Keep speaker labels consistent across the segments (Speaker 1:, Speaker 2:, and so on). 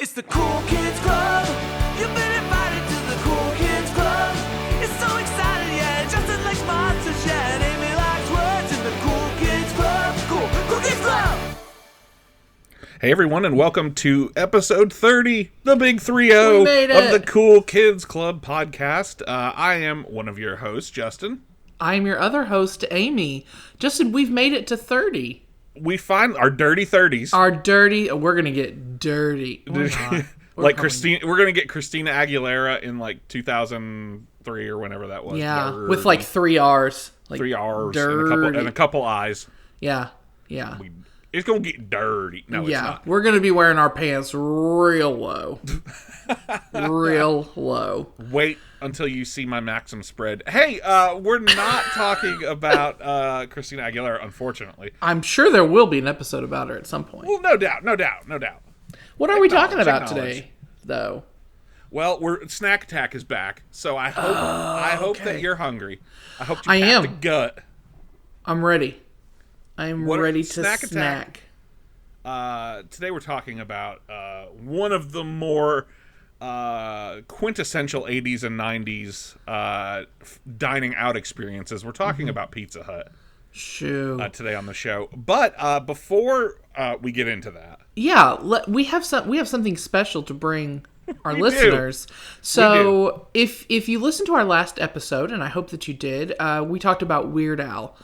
Speaker 1: It's the Cool Kids Club. You've been invited to the Cool Kids Club. It's so exciting, yeah. Justin likes monsters, yeah. And Amy likes words in the Cool Kids Club. Cool Kids Club.
Speaker 2: Hey everyone, and welcome to episode 30, the big 3-0 of the Cool Kids Club podcast. I am one of your hosts, Justin.
Speaker 3: I'm your other host, Amy. Justin, we've made it to 30.
Speaker 2: We find our dirty 30s.
Speaker 3: We're going to get dirty.
Speaker 2: Like Christina, we're going to get Christina Aguilera in like 2003 or whenever that was.
Speaker 3: Yeah,
Speaker 2: dirty.
Speaker 3: with like 3 R's. Like
Speaker 2: 3 R's
Speaker 3: dirty.
Speaker 2: and a couple I's.
Speaker 3: Yeah.
Speaker 2: It's going to get dirty. No, it's not.
Speaker 3: We're going to be wearing our pants real low. Real low.
Speaker 2: Wait until you see my Maxim spread. Hey, we're not talking about Christina Aguilera, unfortunately.
Speaker 3: I'm sure there will be an episode about her at some point.
Speaker 2: Well, no doubt.
Speaker 3: What are we talking about today, though?
Speaker 2: Well, Snack Attack is back, so I hope that you're hungry. I hope you
Speaker 3: am.
Speaker 2: the gut.
Speaker 3: I'm ready. I'm ready to snack.
Speaker 2: Today we're talking about one of the more quintessential 80s and 90s dining out experiences. We're talking about Pizza Hut. Today on the show. But before we get into that,
Speaker 3: we have something special to bring our listeners. So if you listened to our last episode, and I hope that you did, we talked about Weird Al,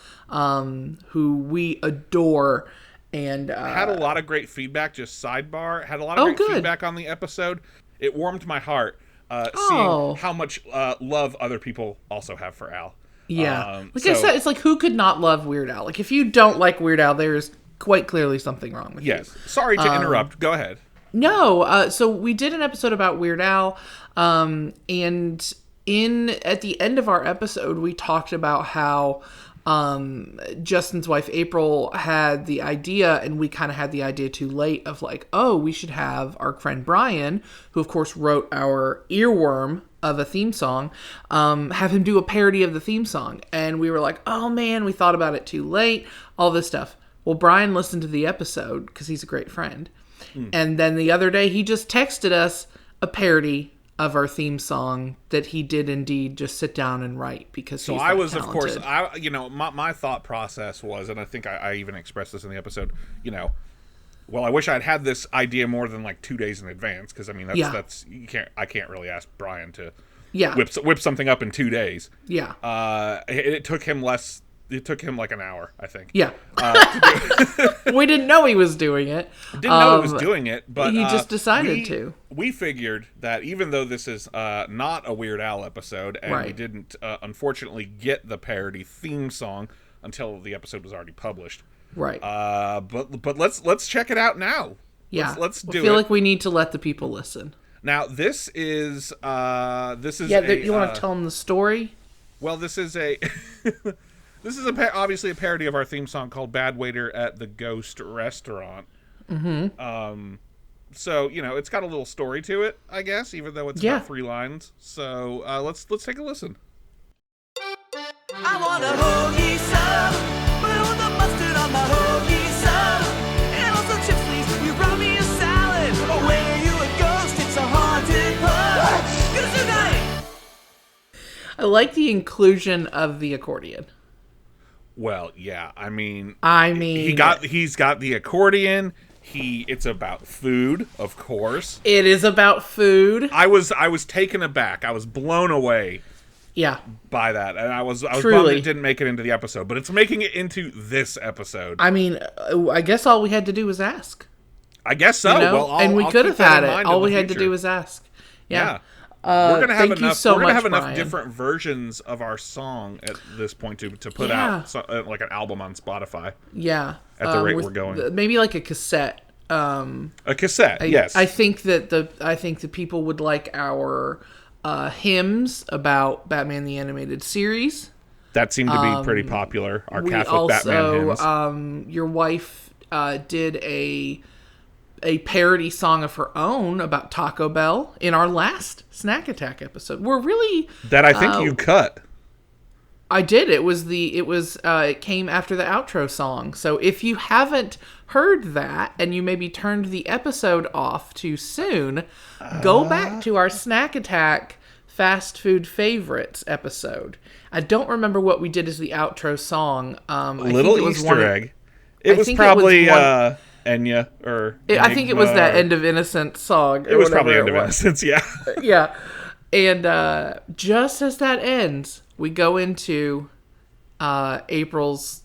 Speaker 3: who we adore, and
Speaker 2: had a lot of great feedback. Just sidebar, had a lot of great feedback on the episode. It warmed my heart seeing how much love other people also have for Al.
Speaker 3: Yeah, I said, it's like, who could not love Weird Al? Like, if you don't like Weird Al, there's quite clearly something wrong with you.
Speaker 2: Yes, sorry to interrupt. Go ahead.
Speaker 3: No, so we did an episode about Weird Al, and at the end of our episode, we talked about how Justin's wife April had the idea, and we kind of had the idea too late, of like, we should have our friend Brian, who of course wrote our earworm of a theme song, have him do a parody of the theme song. And we were like, oh man, we thought about it too late, all this stuff. Well, Brian listened to the episode because he's a great friend. And then the other day, he just texted us a parody of our theme song that he did indeed just sit down and write, because he's talented.
Speaker 2: Of course, my thought process was, and I think I even expressed this in the episode, well, I wish I'd had this idea more than like 2 days in advance, because I mean that's I can't really ask Brian to whip something up in 2 days.
Speaker 3: Yeah.
Speaker 2: It took him like an hour, I think.
Speaker 3: Yeah. We didn't know he was doing it.
Speaker 2: But
Speaker 3: he just decided to.
Speaker 2: We figured that even though this is not a Weird Al episode, and we didn't unfortunately get the parody theme song until the episode was already published.
Speaker 3: Right.
Speaker 2: But let's check it out now.
Speaker 3: Yeah.
Speaker 2: Let's do it.
Speaker 3: I feel like we need to let the people listen.
Speaker 2: Now, this is you
Speaker 3: want to tell them the story?
Speaker 2: Well, this is a this is obviously a parody of our theme song called "Bad Waiter at the Ghost Restaurant." Mm-hmm. So it's got a little story to it, I guess, even though it's about 3 lines. So let's take a listen.
Speaker 1: I want a hoagie sub, but with the mustard on my hoagie sub. And also chips, please. You brought me a salad. Oh, wait, are you a ghost? It's a haunted pub. Good tonight.
Speaker 3: I like the inclusion of the accordion.
Speaker 2: Well, yeah. I mean, he's got the accordion. It's about food, of course.
Speaker 3: It is about food.
Speaker 2: I was taken aback. I was blown away.
Speaker 3: Yeah.
Speaker 2: By that, and I was bummed it didn't make it into the episode, but it's making it into this episode.
Speaker 3: I mean, I guess all we had to do was ask.
Speaker 2: I guess so. Well,
Speaker 3: we could have had it. All we had to do was ask. Yeah.
Speaker 2: We're gonna have
Speaker 3: enough.
Speaker 2: Enough different versions of our song at this point to put out like an album on Spotify.
Speaker 3: Yeah.
Speaker 2: At the rate we're going,
Speaker 3: maybe like a cassette.
Speaker 2: A cassette. Yes.
Speaker 3: I think the people would like our hymns about Batman the Animated Series.
Speaker 2: That seemed to be pretty popular. Our Catholic Batman hymns.
Speaker 3: Your wife did a parody song of her own about Taco Bell in our last Snack Attack episode. We're really
Speaker 2: that I think you cut.
Speaker 3: I did. It came after the outro song. So if you haven't heard that and you maybe turned the episode off too soon, go back to our Snack Attack Fast Food Favorites episode. I don't remember what we did as the outro song.
Speaker 2: Little Easter egg. It was probably Enya or
Speaker 3: I think it was that End of Innocence song.
Speaker 2: It was probably End of Innocence, yeah.
Speaker 3: Yeah. And just as that ends, we go into April's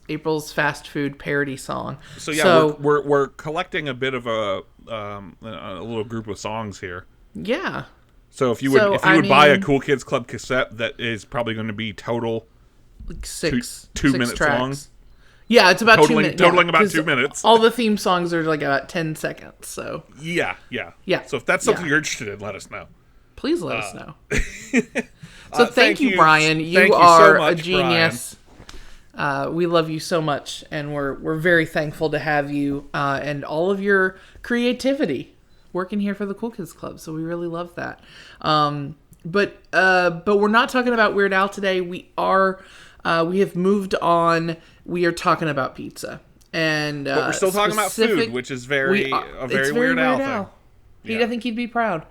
Speaker 3: fast food parody song.
Speaker 2: So yeah, we're collecting a bit of a little group of songs here.
Speaker 3: Yeah.
Speaker 2: So if you would buy a Cool Kids Club cassette that is probably going to be total
Speaker 3: like six
Speaker 2: minutes
Speaker 3: tracks.
Speaker 2: long.
Speaker 3: Yeah, it's about 2 minutes.
Speaker 2: Totaling about 2 minutes.
Speaker 3: All the theme songs are like about 10 seconds. So
Speaker 2: yeah. So if that's something you're interested in, let us know.
Speaker 3: Please let us know. So thank you, Brian.
Speaker 2: You
Speaker 3: are
Speaker 2: so much,
Speaker 3: a genius. We love you so much, and we're very thankful to have you and all of your creativity working here for the Cool Kids Club. So we really love that. But we're not talking about Weird Al today. We have moved on. We are talking about pizza, and
Speaker 2: but we're still talking about food, which is very Weird Al thing.
Speaker 3: Yeah. I think he'd be proud.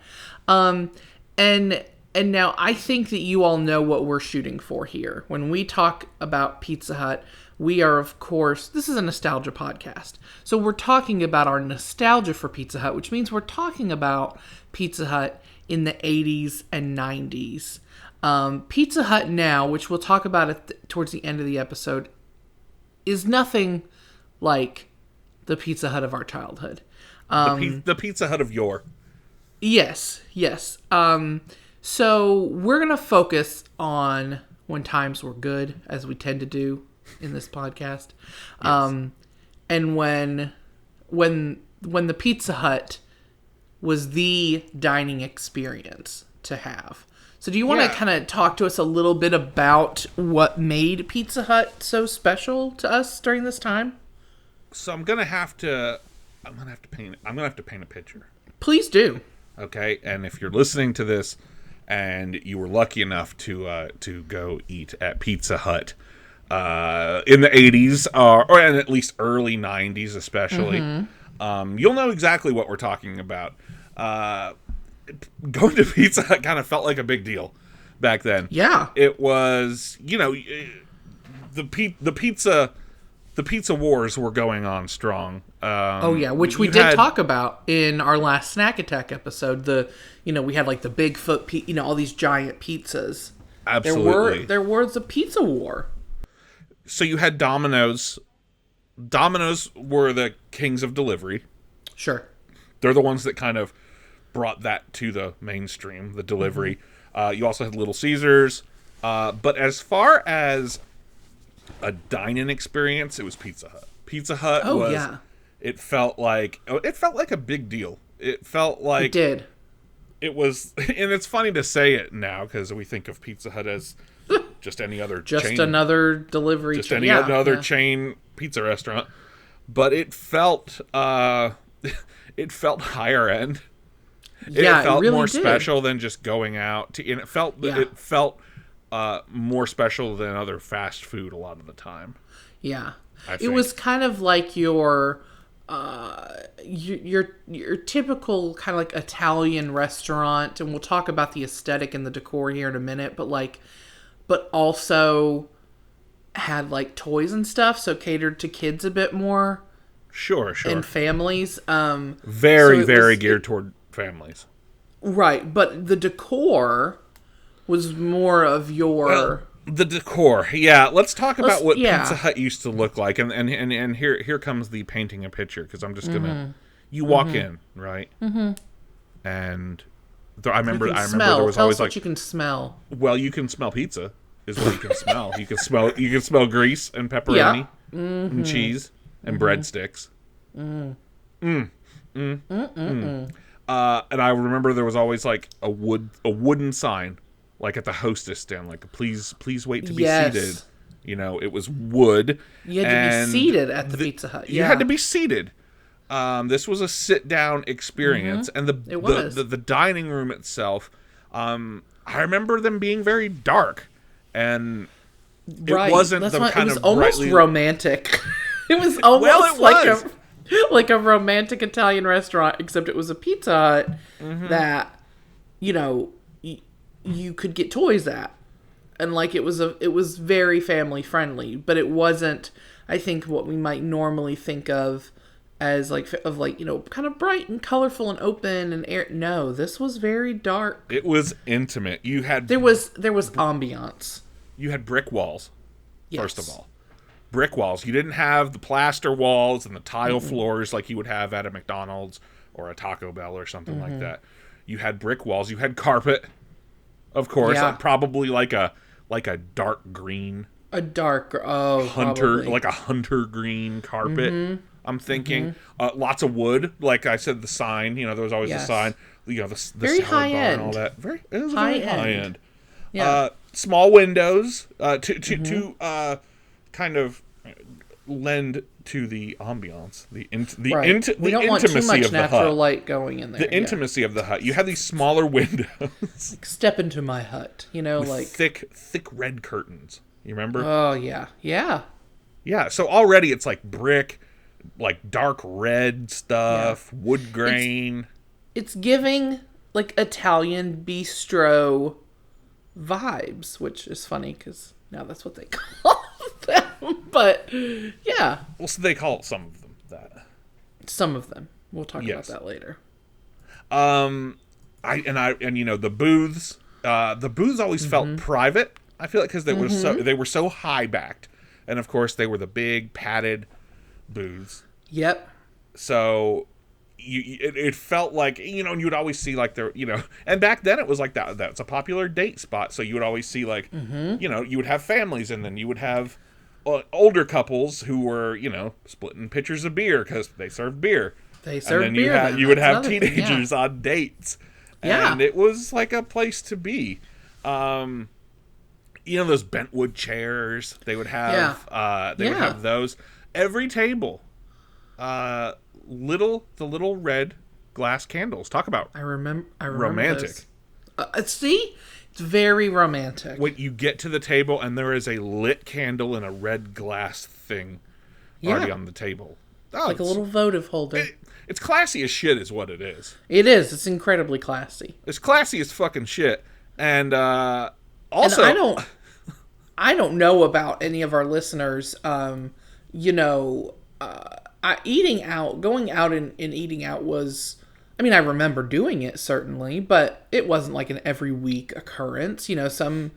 Speaker 3: And now I think that you all know what we're shooting for here. When we talk about Pizza Hut, we are, of course, this is a nostalgia podcast. So we're talking about our nostalgia for Pizza Hut, which means we're talking about Pizza Hut in the 80s and 90s. Pizza Hut now, which we'll talk about towards the end of the episode, is nothing like the Pizza Hut of our childhood.
Speaker 2: The Pizza Hut of yore.
Speaker 3: Yes. So we're going to focus on when times were good, as we tend to do in this podcast. Yes. And when the Pizza Hut was the dining experience to have. So do you want to kind of talk to us a little bit about what made Pizza Hut so special to us during this time?
Speaker 2: So I'm gonna have to paint a picture.
Speaker 3: Please do.
Speaker 2: Okay, and if you're listening to this and you were lucky enough to go eat at Pizza Hut in the 80s or in at least early 90s especially, you'll know exactly what we're talking about. Going to Pizza Hut kind of felt like a big deal back then.
Speaker 3: Yeah.
Speaker 2: It was, the pizza wars were going on strong.
Speaker 3: Which we did talk about in our last Snack Attack episode. We had like the Bigfoot, all these giant pizzas.
Speaker 2: Absolutely.
Speaker 3: There was a pizza war.
Speaker 2: So you had Domino's. Domino's were the kings of delivery.
Speaker 3: Sure.
Speaker 2: They're the ones that kind of brought that to the mainstream, the delivery. You also had Little Caesars. But as far as a dine-in experience, it was Pizza Hut. Pizza Hut it felt like a big deal. It felt like
Speaker 3: it did.
Speaker 2: It was, and it's funny to say it now because we think of Pizza Hut as just any other chain.
Speaker 3: Another delivery
Speaker 2: just chain. Another chain pizza restaurant. But it felt higher end. It felt really more special than just going out to, and it felt more special than other fast food a lot of the time.
Speaker 3: Yeah. It was kind of like your typical kind of like Italian restaurant, and we'll talk about the aesthetic and the decor here in a minute, but also had like toys and stuff, so catered to kids a bit more.
Speaker 2: Sure.
Speaker 3: And families.
Speaker 2: Very geared toward families.
Speaker 3: Right, but the decor was more of your...
Speaker 2: Well, the decor, yeah. Let's talk about what Pizza Hut used to look like, and here comes the painting a picture, because I'm just gonna. You walk in, right? Mm-hmm. And I remember there was
Speaker 3: Tell
Speaker 2: always
Speaker 3: us what you can smell.
Speaker 2: Well, you can smell pizza. Is what you can smell. You can smell grease and pepperoni and cheese and breadsticks. And I remember there was always like a wooden sign, like at the hostess stand, like please wait to be seated. It was wood.
Speaker 3: You had to be seated at the Pizza Hut.
Speaker 2: You had to be seated. This was a sit down experience, and the dining room itself. I remember them being very dark, and
Speaker 3: Right.
Speaker 2: It wasn't
Speaker 3: That's
Speaker 2: the
Speaker 3: why
Speaker 2: kind
Speaker 3: it was
Speaker 2: of
Speaker 3: almost
Speaker 2: brightly...
Speaker 3: romantic. It was almost
Speaker 2: Well, it was.
Speaker 3: like a romantic Italian restaurant, except it was a Pizza Hut
Speaker 2: Mm-hmm.
Speaker 3: that, you know, you could get toys at. And like it was very family friendly, but it wasn't, I think, what we might normally think of as like you know, kind of bright and colorful and open and air. No, this was very dark.
Speaker 2: It was intimate. You had
Speaker 3: There was ambiance.
Speaker 2: you had brick walls.
Speaker 3: Yes.
Speaker 2: First of all, brick walls. You didn't have the plaster walls and the tile floors like you would have at a McDonald's or a Taco Bell or something like that. You had brick walls. You had carpet, of course,
Speaker 3: Yeah.
Speaker 2: probably like a dark green
Speaker 3: A dark
Speaker 2: hunter,
Speaker 3: probably.
Speaker 2: like a hunter green carpet. I'm thinking lots of wood. Like I said, the sign. You know, there was always
Speaker 3: Yes.
Speaker 2: the sign. You know, the
Speaker 3: Very
Speaker 2: salad bar
Speaker 3: high
Speaker 2: and all
Speaker 3: end.
Speaker 2: that. It was
Speaker 3: High
Speaker 2: very high
Speaker 3: end.
Speaker 2: end.
Speaker 3: Yeah.
Speaker 2: Small windows to kind of lend to the ambiance, the
Speaker 3: Right. We don't want too
Speaker 2: intimacy
Speaker 3: much
Speaker 2: of the
Speaker 3: natural
Speaker 2: hut.
Speaker 3: light going in there.
Speaker 2: The intimacy of the hut. You had these smaller windows,
Speaker 3: Step into my hut, you know, like.
Speaker 2: thick red curtains. You remember?
Speaker 3: Oh yeah, yeah.
Speaker 2: Yeah. So already it's like brick, like dark red stuff, wood grain.
Speaker 3: It's giving like Italian bistro vibes, which is funny because now that's what they call them. But yeah,
Speaker 2: Well, so they call some of them that.
Speaker 3: some of them. We'll talk
Speaker 2: Yes.
Speaker 3: about that later.
Speaker 2: And you know the booths. The booths always felt private. I feel like because they were so high backed, and of course they were the big padded booths.
Speaker 3: Yep.
Speaker 2: So it felt like, you know, and you would always see like there, you know, and back then it was like that's a popular date spot. So you would always see like, you know, you would have families, and then you would have older couples who were, you know, splitting pitchers of beer because they served beer.
Speaker 3: They served
Speaker 2: and then
Speaker 3: beer.
Speaker 2: you would
Speaker 3: That's
Speaker 2: have
Speaker 3: another thing, yeah.
Speaker 2: teenagers on dates.
Speaker 3: Yeah.
Speaker 2: And it was like a place to be. You know, those bentwood chairs, they would have, they would
Speaker 3: Yeah.
Speaker 2: have those. Every table, the little red glass candles. Talk about
Speaker 3: I remember.
Speaker 2: romantic.
Speaker 3: Those. See, it's very romantic.
Speaker 2: When you get to the table and there is a lit candle in a red glass thing already on the table. Oh,
Speaker 3: like a little votive holder.
Speaker 2: It's classy as shit is what it is.
Speaker 3: It is. It's incredibly classy.
Speaker 2: It's classy as fucking shit. And also...
Speaker 3: And I don't know about any of our listeners, you know, going out and eating out was, I mean, I remember doing it certainly, but it wasn't like an every week occurrence. You know, some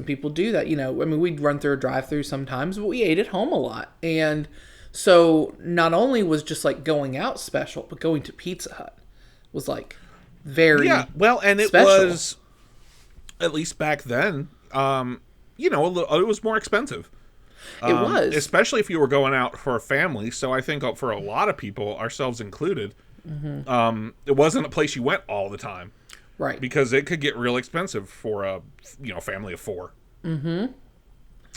Speaker 3: people do that, you know, I mean, we'd run through a drive-through sometimes, but we ate at home a lot. And so not only was just like going out special, but going to Pizza Hut was like very
Speaker 2: well, and it
Speaker 3: special.
Speaker 2: was, at least back then, you know, it was more expensive.
Speaker 3: It was.
Speaker 2: Especially if you were going out for a family. So I think for a lot of people, ourselves included, it wasn't a place you went all the time.
Speaker 3: Right.
Speaker 2: Because it could get real expensive for a, you know, family of four.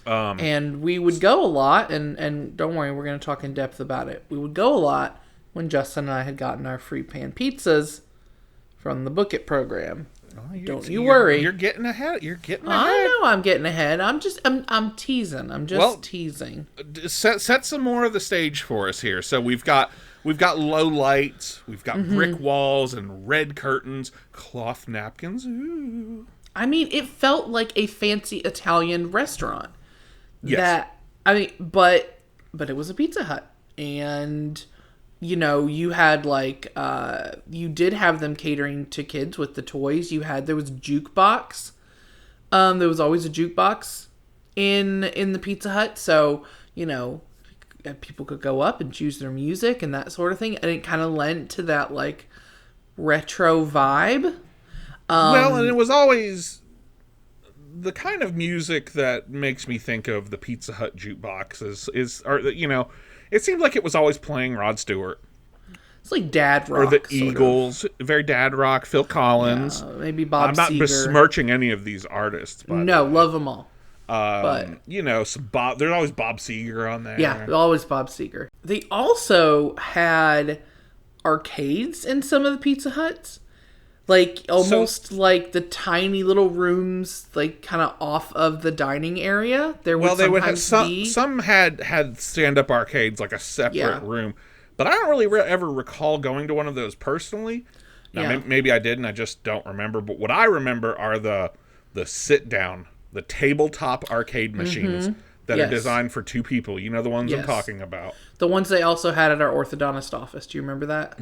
Speaker 3: And we would go a lot, and don't worry, we're going to talk in depth about it. We would go a lot when Justin and I had gotten our free pan pizzas from the Book It program. Don't you worry.
Speaker 2: You're getting ahead. You're getting ahead.
Speaker 3: I know I'm getting ahead. I'm teasing. I'm just teasing.
Speaker 2: Set some more of the stage for us here. So we've got low lights, we've got brick walls and red curtains, cloth napkins. Ooh.
Speaker 3: I mean, it felt like a fancy Italian restaurant.
Speaker 2: Yes.
Speaker 3: But it was a Pizza Hut, and you know, you had like you did have them catering to kids with the toys. There was a jukebox. There was always a jukebox in the Pizza Hut, so you know, people could go up and choose their music and that sort of thing, and it kind of lent to that like retro vibe.
Speaker 2: Well, and it was always the kind of music that makes me think of the Pizza Hut jukebox or you know, it seemed like it was always playing Rod Stewart.
Speaker 3: It's like dad rock.
Speaker 2: Or the Eagles. Very dad rock. Phil Collins.
Speaker 3: Maybe Bob Seger.
Speaker 2: I'm not besmirching any of these artists. But,
Speaker 3: no, love them all. But
Speaker 2: you know, there's always Bob Seger on there.
Speaker 3: Yeah, always Bob Seger. They also had arcades in some of the Pizza Huts. like almost like the tiny little rooms, like kind of off of the dining area. There would
Speaker 2: they would have
Speaker 3: sometimes
Speaker 2: some had stand-up arcades, like a separate room, but I don't really ever recall going to one of those personally. Now, maybe I did and I just don't remember, but what I remember are the sit-down, the tabletop arcade machines that are designed for two people. You know the ones I'm talking about.
Speaker 3: The ones they also had at our orthodontist office. Do you remember that?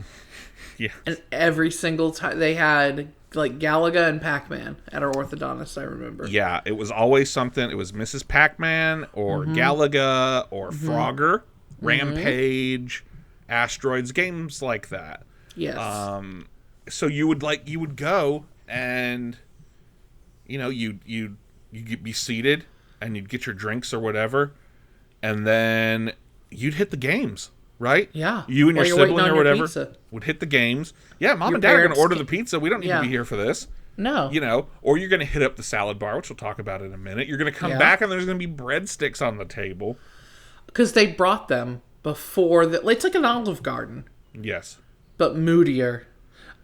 Speaker 2: Yeah.
Speaker 3: And every single time they had like Galaga and Pac-Man at our orthodontist, I remember.
Speaker 2: Yeah, it was always something. It was Mrs. Pac-Man or Galaga or Frogger, Rampage, Asteroids, games like that.
Speaker 3: Yes.
Speaker 2: So you would go and you'd be seated and you'd get your drinks or whatever, and then you'd hit the games. Right?
Speaker 3: Yeah.
Speaker 2: You and your sibling or whatever
Speaker 3: pizza.
Speaker 2: would hit the games. Yeah, Mom
Speaker 3: Your
Speaker 2: and Dad are going to
Speaker 3: parents
Speaker 2: order the pizza. We don't need to be here for this.
Speaker 3: No.
Speaker 2: Or you're going to hit up the salad bar, which we'll talk about in a minute. You're going to come back and there's going to be breadsticks on the table.
Speaker 3: Because they brought them before it's like an Olive Garden.
Speaker 2: Yes.
Speaker 3: But moodier.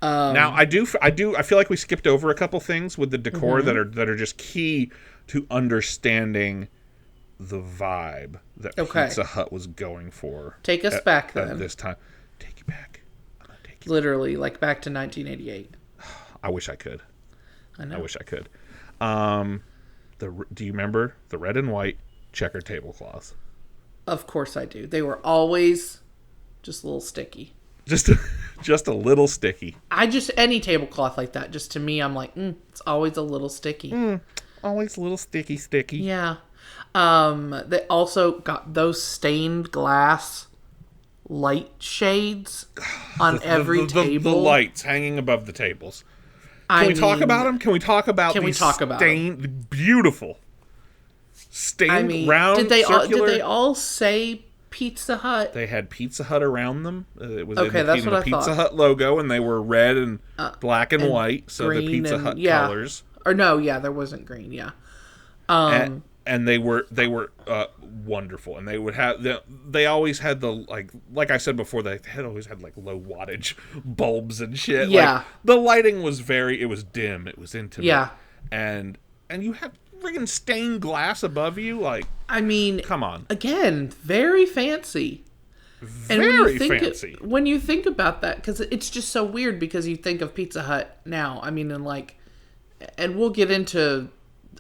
Speaker 2: Now, I feel like we skipped over a couple things with the decor that are just key to understanding the vibe that Pizza Hut was going for.
Speaker 3: Take us back then.
Speaker 2: At this time. Take you back. I'm gonna take you
Speaker 3: literally, like back to 1988.
Speaker 2: I wish I could.
Speaker 3: I know.
Speaker 2: I wish I could. Do you remember the red and white checker tablecloths?
Speaker 3: Of course I do. They were always just a little sticky.
Speaker 2: Just a little sticky.
Speaker 3: Any tablecloth like that, just to me, I'm like, it's always a little sticky.
Speaker 2: Always a little sticky.
Speaker 3: Yeah. They also got those stained glass light shades on every table.
Speaker 2: The lights hanging above the tables. Can we talk about them? Can we talk about stained, beautiful, stained round, circular?
Speaker 3: Did they all say Pizza Hut?
Speaker 2: They had Pizza Hut around them. It was
Speaker 3: okay, that's what I
Speaker 2: Pizza
Speaker 3: thought.
Speaker 2: Hut logo, and they were red and black and white, so the Pizza Hut colors.
Speaker 3: Or no, there wasn't green. Yeah.
Speaker 2: And they were wonderful, and they would have they always had the like I said before, they had always had like low wattage bulbs and shit.
Speaker 3: Yeah,
Speaker 2: like, the lighting was it was dim, it was intimate.
Speaker 3: Yeah,
Speaker 2: and you had friggin' stained glass above you. Like,
Speaker 3: I mean,
Speaker 2: come on,
Speaker 3: again, very fancy.
Speaker 2: Very fancy.
Speaker 3: When you think about that, because it's just so weird, because you think of Pizza Hut now. I mean, and we'll get into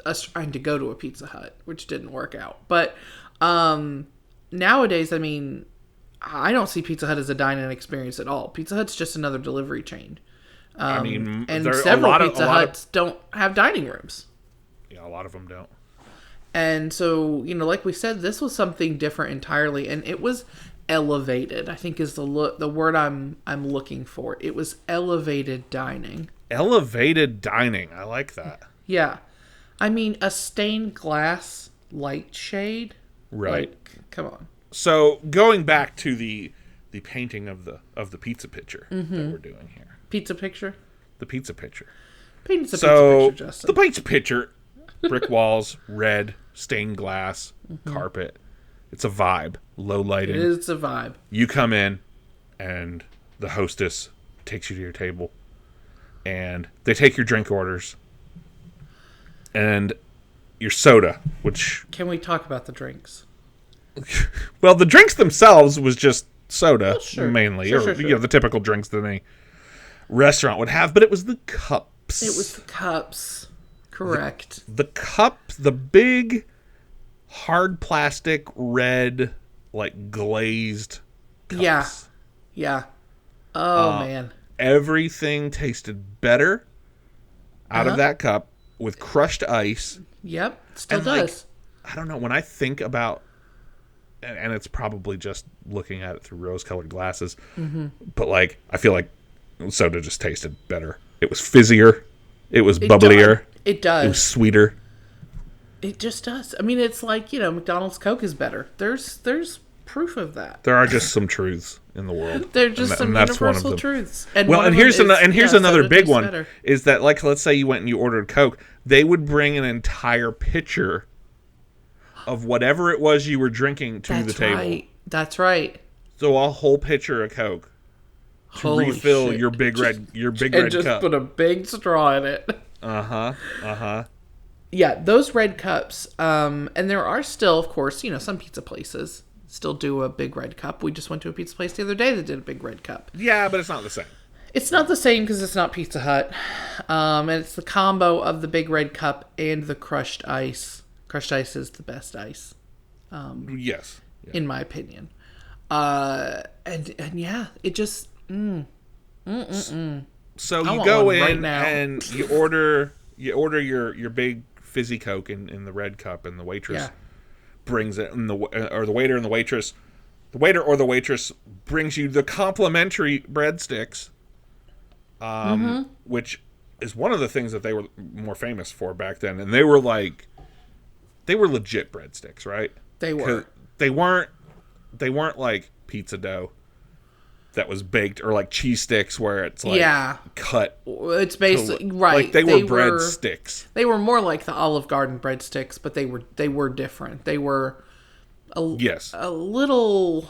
Speaker 3: us trying to go to a Pizza Hut, which didn't work out. But nowadays, I mean, I don't see Pizza Hut as a dine-in experience at all. Pizza Hut's just another delivery chain.
Speaker 2: I mean,
Speaker 3: and several Pizza Huts don't have dining rooms.
Speaker 2: Yeah, a lot of them don't.
Speaker 3: And so, like we said, this was something different entirely, and it was elevated, I think is the word I'm looking for. It was elevated dining.
Speaker 2: Elevated dining. I like that.
Speaker 3: Yeah. I mean, a stained glass light shade.
Speaker 2: Right.
Speaker 3: Like, come on.
Speaker 2: So going back to the painting of the pizza picture that we're doing here.
Speaker 3: Pizza picture?
Speaker 2: The pizza picture.
Speaker 3: Paint us a pizza picture, Justin.
Speaker 2: The pizza picture, brick walls, red, stained glass, carpet. It's a vibe. Low lighting.
Speaker 3: It's a vibe.
Speaker 2: You come in and the hostess takes you to your table and they take your drink orders and your soda, which...
Speaker 3: Can we talk about the drinks?
Speaker 2: Well, the drinks themselves was just soda, mainly.
Speaker 3: Sure.
Speaker 2: The typical drinks that any restaurant would have, but it was the cups.
Speaker 3: It was the cups. Correct.
Speaker 2: The cup, the big, hard plastic, red, like glazed cups.
Speaker 3: Yeah. Oh, man.
Speaker 2: Everything tasted better out of that cup with crushed ice.
Speaker 3: Yep, still
Speaker 2: Like,
Speaker 3: does.
Speaker 2: I don't know, when I think about, and it's probably just looking at it through rose-colored glasses, but like, I feel like soda just tasted better. It was fizzier. It was bubblier.
Speaker 3: It does.
Speaker 2: It was sweeter.
Speaker 3: It just does. I mean, it's like, McDonald's Coke is better. There's proof of that.
Speaker 2: There are just some truths in the world.
Speaker 3: They're just some universal truths. And
Speaker 2: here's another big one
Speaker 3: better.
Speaker 2: is that, like, let's say you went and you ordered Coke, they would bring an entire pitcher of whatever it was you were drinking to the table.
Speaker 3: That's right.
Speaker 2: So a whole pitcher of Coke. to
Speaker 3: Holy
Speaker 2: refill
Speaker 3: shit.
Speaker 2: your big red
Speaker 3: And just
Speaker 2: cup.
Speaker 3: put a big straw in it. Yeah, those red cups, and there are still, of course, some pizza places still do a big red cup. We just went to a pizza place the other day that did a big red cup.
Speaker 2: Yeah, but it's not the same.
Speaker 3: It's not the same because it's not Pizza Hut. And it's the combo of the big red cup and the crushed ice. Crushed ice is the best ice.
Speaker 2: Yes. Yeah.
Speaker 3: In my opinion. And yeah, it just...
Speaker 2: So
Speaker 3: I
Speaker 2: you
Speaker 3: want
Speaker 2: go
Speaker 3: one
Speaker 2: in
Speaker 3: right now.
Speaker 2: and you order your big fizzy Coke in the red cup, and the waitress brings it, and the waiter and the waitress, the waiter or the waitress brings you the complimentary breadsticks, which is one of the things that they were more famous for back then, and they were legit breadsticks, right?
Speaker 3: They were.
Speaker 2: They weren't like pizza dough that was baked, or like cheese sticks where it's like cut.
Speaker 3: It's basically right.
Speaker 2: Like they were breadsticks.
Speaker 3: They were more like the Olive Garden breadsticks, but they were different. They were a little.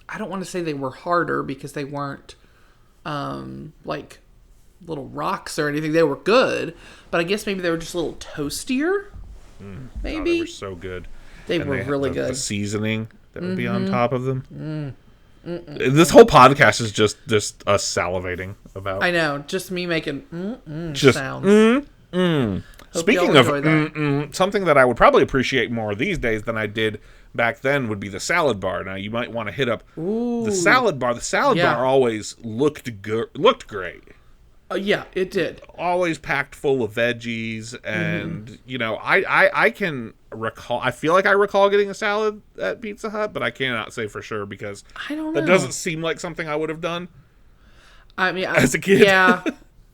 Speaker 3: I don't want to say they were harder because they weren't like little rocks or anything. They were good, but I guess maybe they were just a little toastier. Maybe
Speaker 2: they were so good.
Speaker 3: They were really good.
Speaker 2: The seasoning that would be on top of them. This whole podcast is just us salivating about.
Speaker 3: I know, just me making sounds.
Speaker 2: Speaking of something that I would probably appreciate more these days than I did back then would be the salad bar. Now you might want to hit up the salad bar. The salad bar always looked great.
Speaker 3: Yeah, it did.
Speaker 2: Always packed full of veggies, and I can recall. I feel like I recall getting a salad at Pizza Hut, but I cannot say for sure because
Speaker 3: I don't know.
Speaker 2: That doesn't seem like something I would have done.
Speaker 3: I mean,
Speaker 2: as a kid,
Speaker 3: yeah.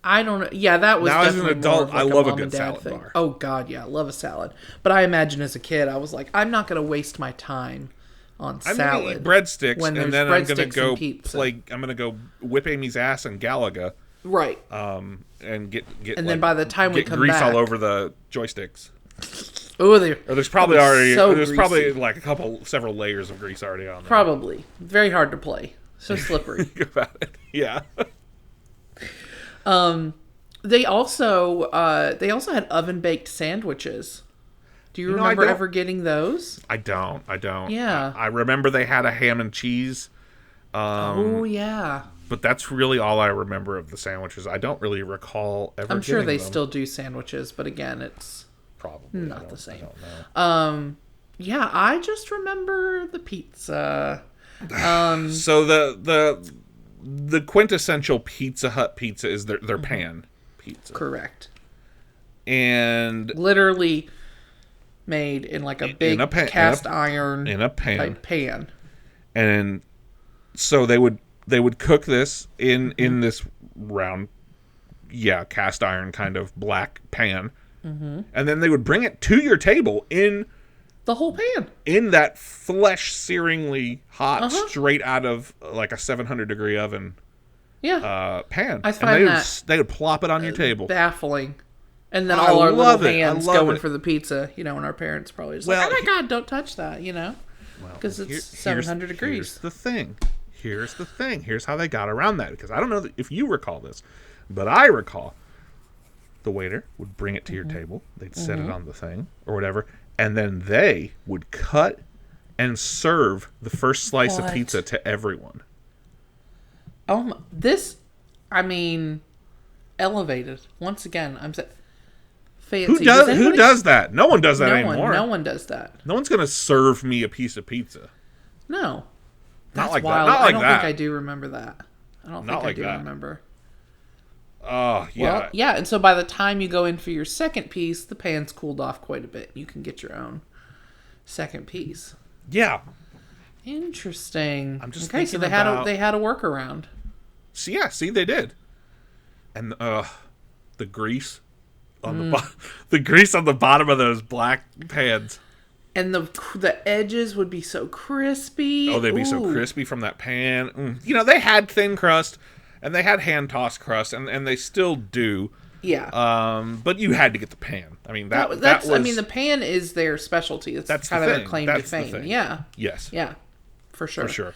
Speaker 3: I don't know. Yeah, that was
Speaker 2: now
Speaker 3: definitely
Speaker 2: as an adult.
Speaker 3: more of like
Speaker 2: I love
Speaker 3: mom
Speaker 2: a good
Speaker 3: and dad
Speaker 2: salad
Speaker 3: thing.
Speaker 2: bar.
Speaker 3: Oh God, yeah, I love a salad. But I imagine as a kid, I was like, I'm not going to waste my time on salad.
Speaker 2: I'm gonna eat breadsticks,
Speaker 3: when
Speaker 2: and
Speaker 3: there's
Speaker 2: then I'm gonna
Speaker 3: breadsticks
Speaker 2: go
Speaker 3: and pizza.
Speaker 2: play. I'm gonna go whip Amy's ass in Galaga.
Speaker 3: Right.
Speaker 2: And get
Speaker 3: and then by the time we
Speaker 2: get
Speaker 3: come
Speaker 2: grease
Speaker 3: back,
Speaker 2: all over the joysticks.
Speaker 3: Oh,
Speaker 2: There's probably already
Speaker 3: so
Speaker 2: probably
Speaker 3: greasy.
Speaker 2: like several layers of grease already on there.
Speaker 3: Probably very hard to play. So slippery.
Speaker 2: Think about it. Yeah.
Speaker 3: They also had oven baked sandwiches. Do you remember ever getting those?
Speaker 2: I don't.
Speaker 3: Yeah.
Speaker 2: I remember they had a ham and cheese.
Speaker 3: Oh yeah.
Speaker 2: But that's really all I remember of the sandwiches. I don't really recall ever.
Speaker 3: I'm sure
Speaker 2: getting
Speaker 3: they
Speaker 2: them.
Speaker 3: still do sandwiches, but again, it's
Speaker 2: Probably
Speaker 3: not the same.
Speaker 2: I don't know.
Speaker 3: Yeah, I just remember the pizza.
Speaker 2: So the quintessential Pizza Hut pizza is their pan pizza.
Speaker 3: Correct.
Speaker 2: And
Speaker 3: Literally made in like a big cast iron
Speaker 2: in a pan.
Speaker 3: type pan.
Speaker 2: And so they would cook this in this round, cast iron kind of black pan, and then they would bring it to your table in
Speaker 3: The whole pan.
Speaker 2: in that flesh-searingly hot, straight out of like a 700-degree oven
Speaker 3: Yeah.
Speaker 2: pan.
Speaker 3: I find
Speaker 2: and
Speaker 3: that
Speaker 2: they would plop it on your table.
Speaker 3: baffling. And then
Speaker 2: I
Speaker 3: all our
Speaker 2: love
Speaker 3: little
Speaker 2: it. I
Speaker 3: hands
Speaker 2: love
Speaker 3: going
Speaker 2: it.
Speaker 3: for the pizza, and our parents probably just
Speaker 2: Well,
Speaker 3: like, oh my God, don't touch that, because it's
Speaker 2: Here-
Speaker 3: 700
Speaker 2: here's
Speaker 3: degrees.
Speaker 2: the thing. Here's how they got around that. Because I don't know if you recall this, but I recall the waiter would bring it to your table. They'd set it on the thing or whatever, and then they would cut and serve the first slice of
Speaker 3: What?
Speaker 2: pizza to everyone.
Speaker 3: Elevated. Once again, I'm saying fancy.
Speaker 2: Who does that? No one does that anymore.
Speaker 3: No one does that.
Speaker 2: No one's gonna serve me a piece of pizza.
Speaker 3: No. That's
Speaker 2: like that.
Speaker 3: wild.
Speaker 2: Not like
Speaker 3: I don't
Speaker 2: that.
Speaker 3: think I do remember that. I don't
Speaker 2: Not
Speaker 3: think
Speaker 2: like
Speaker 3: I do
Speaker 2: that.
Speaker 3: remember.
Speaker 2: Oh, yeah.
Speaker 3: Well, yeah, and so by the time you go in for your second piece, the pan's cooled off quite a bit. You can get your own second piece.
Speaker 2: Yeah.
Speaker 3: Interesting.
Speaker 2: I'm just
Speaker 3: okay. So
Speaker 2: thinking
Speaker 3: they
Speaker 2: about-
Speaker 3: had a workaround.
Speaker 2: See, they did. And the grease on the grease on the bottom of those black pans.
Speaker 3: And the edges would be so crispy.
Speaker 2: Oh, they'd be so crispy from that pan. They had thin crust and they had hand tossed crust, and they still do.
Speaker 3: Yeah.
Speaker 2: But you had to get the pan. I mean that was.
Speaker 3: the pan is their specialty. It's
Speaker 2: That's
Speaker 3: kind
Speaker 2: the
Speaker 3: of
Speaker 2: thing.
Speaker 3: their claim
Speaker 2: That's
Speaker 3: to
Speaker 2: the
Speaker 3: fame.
Speaker 2: thing.
Speaker 3: Yeah.
Speaker 2: Yes.
Speaker 3: Yeah. For sure.
Speaker 2: For sure.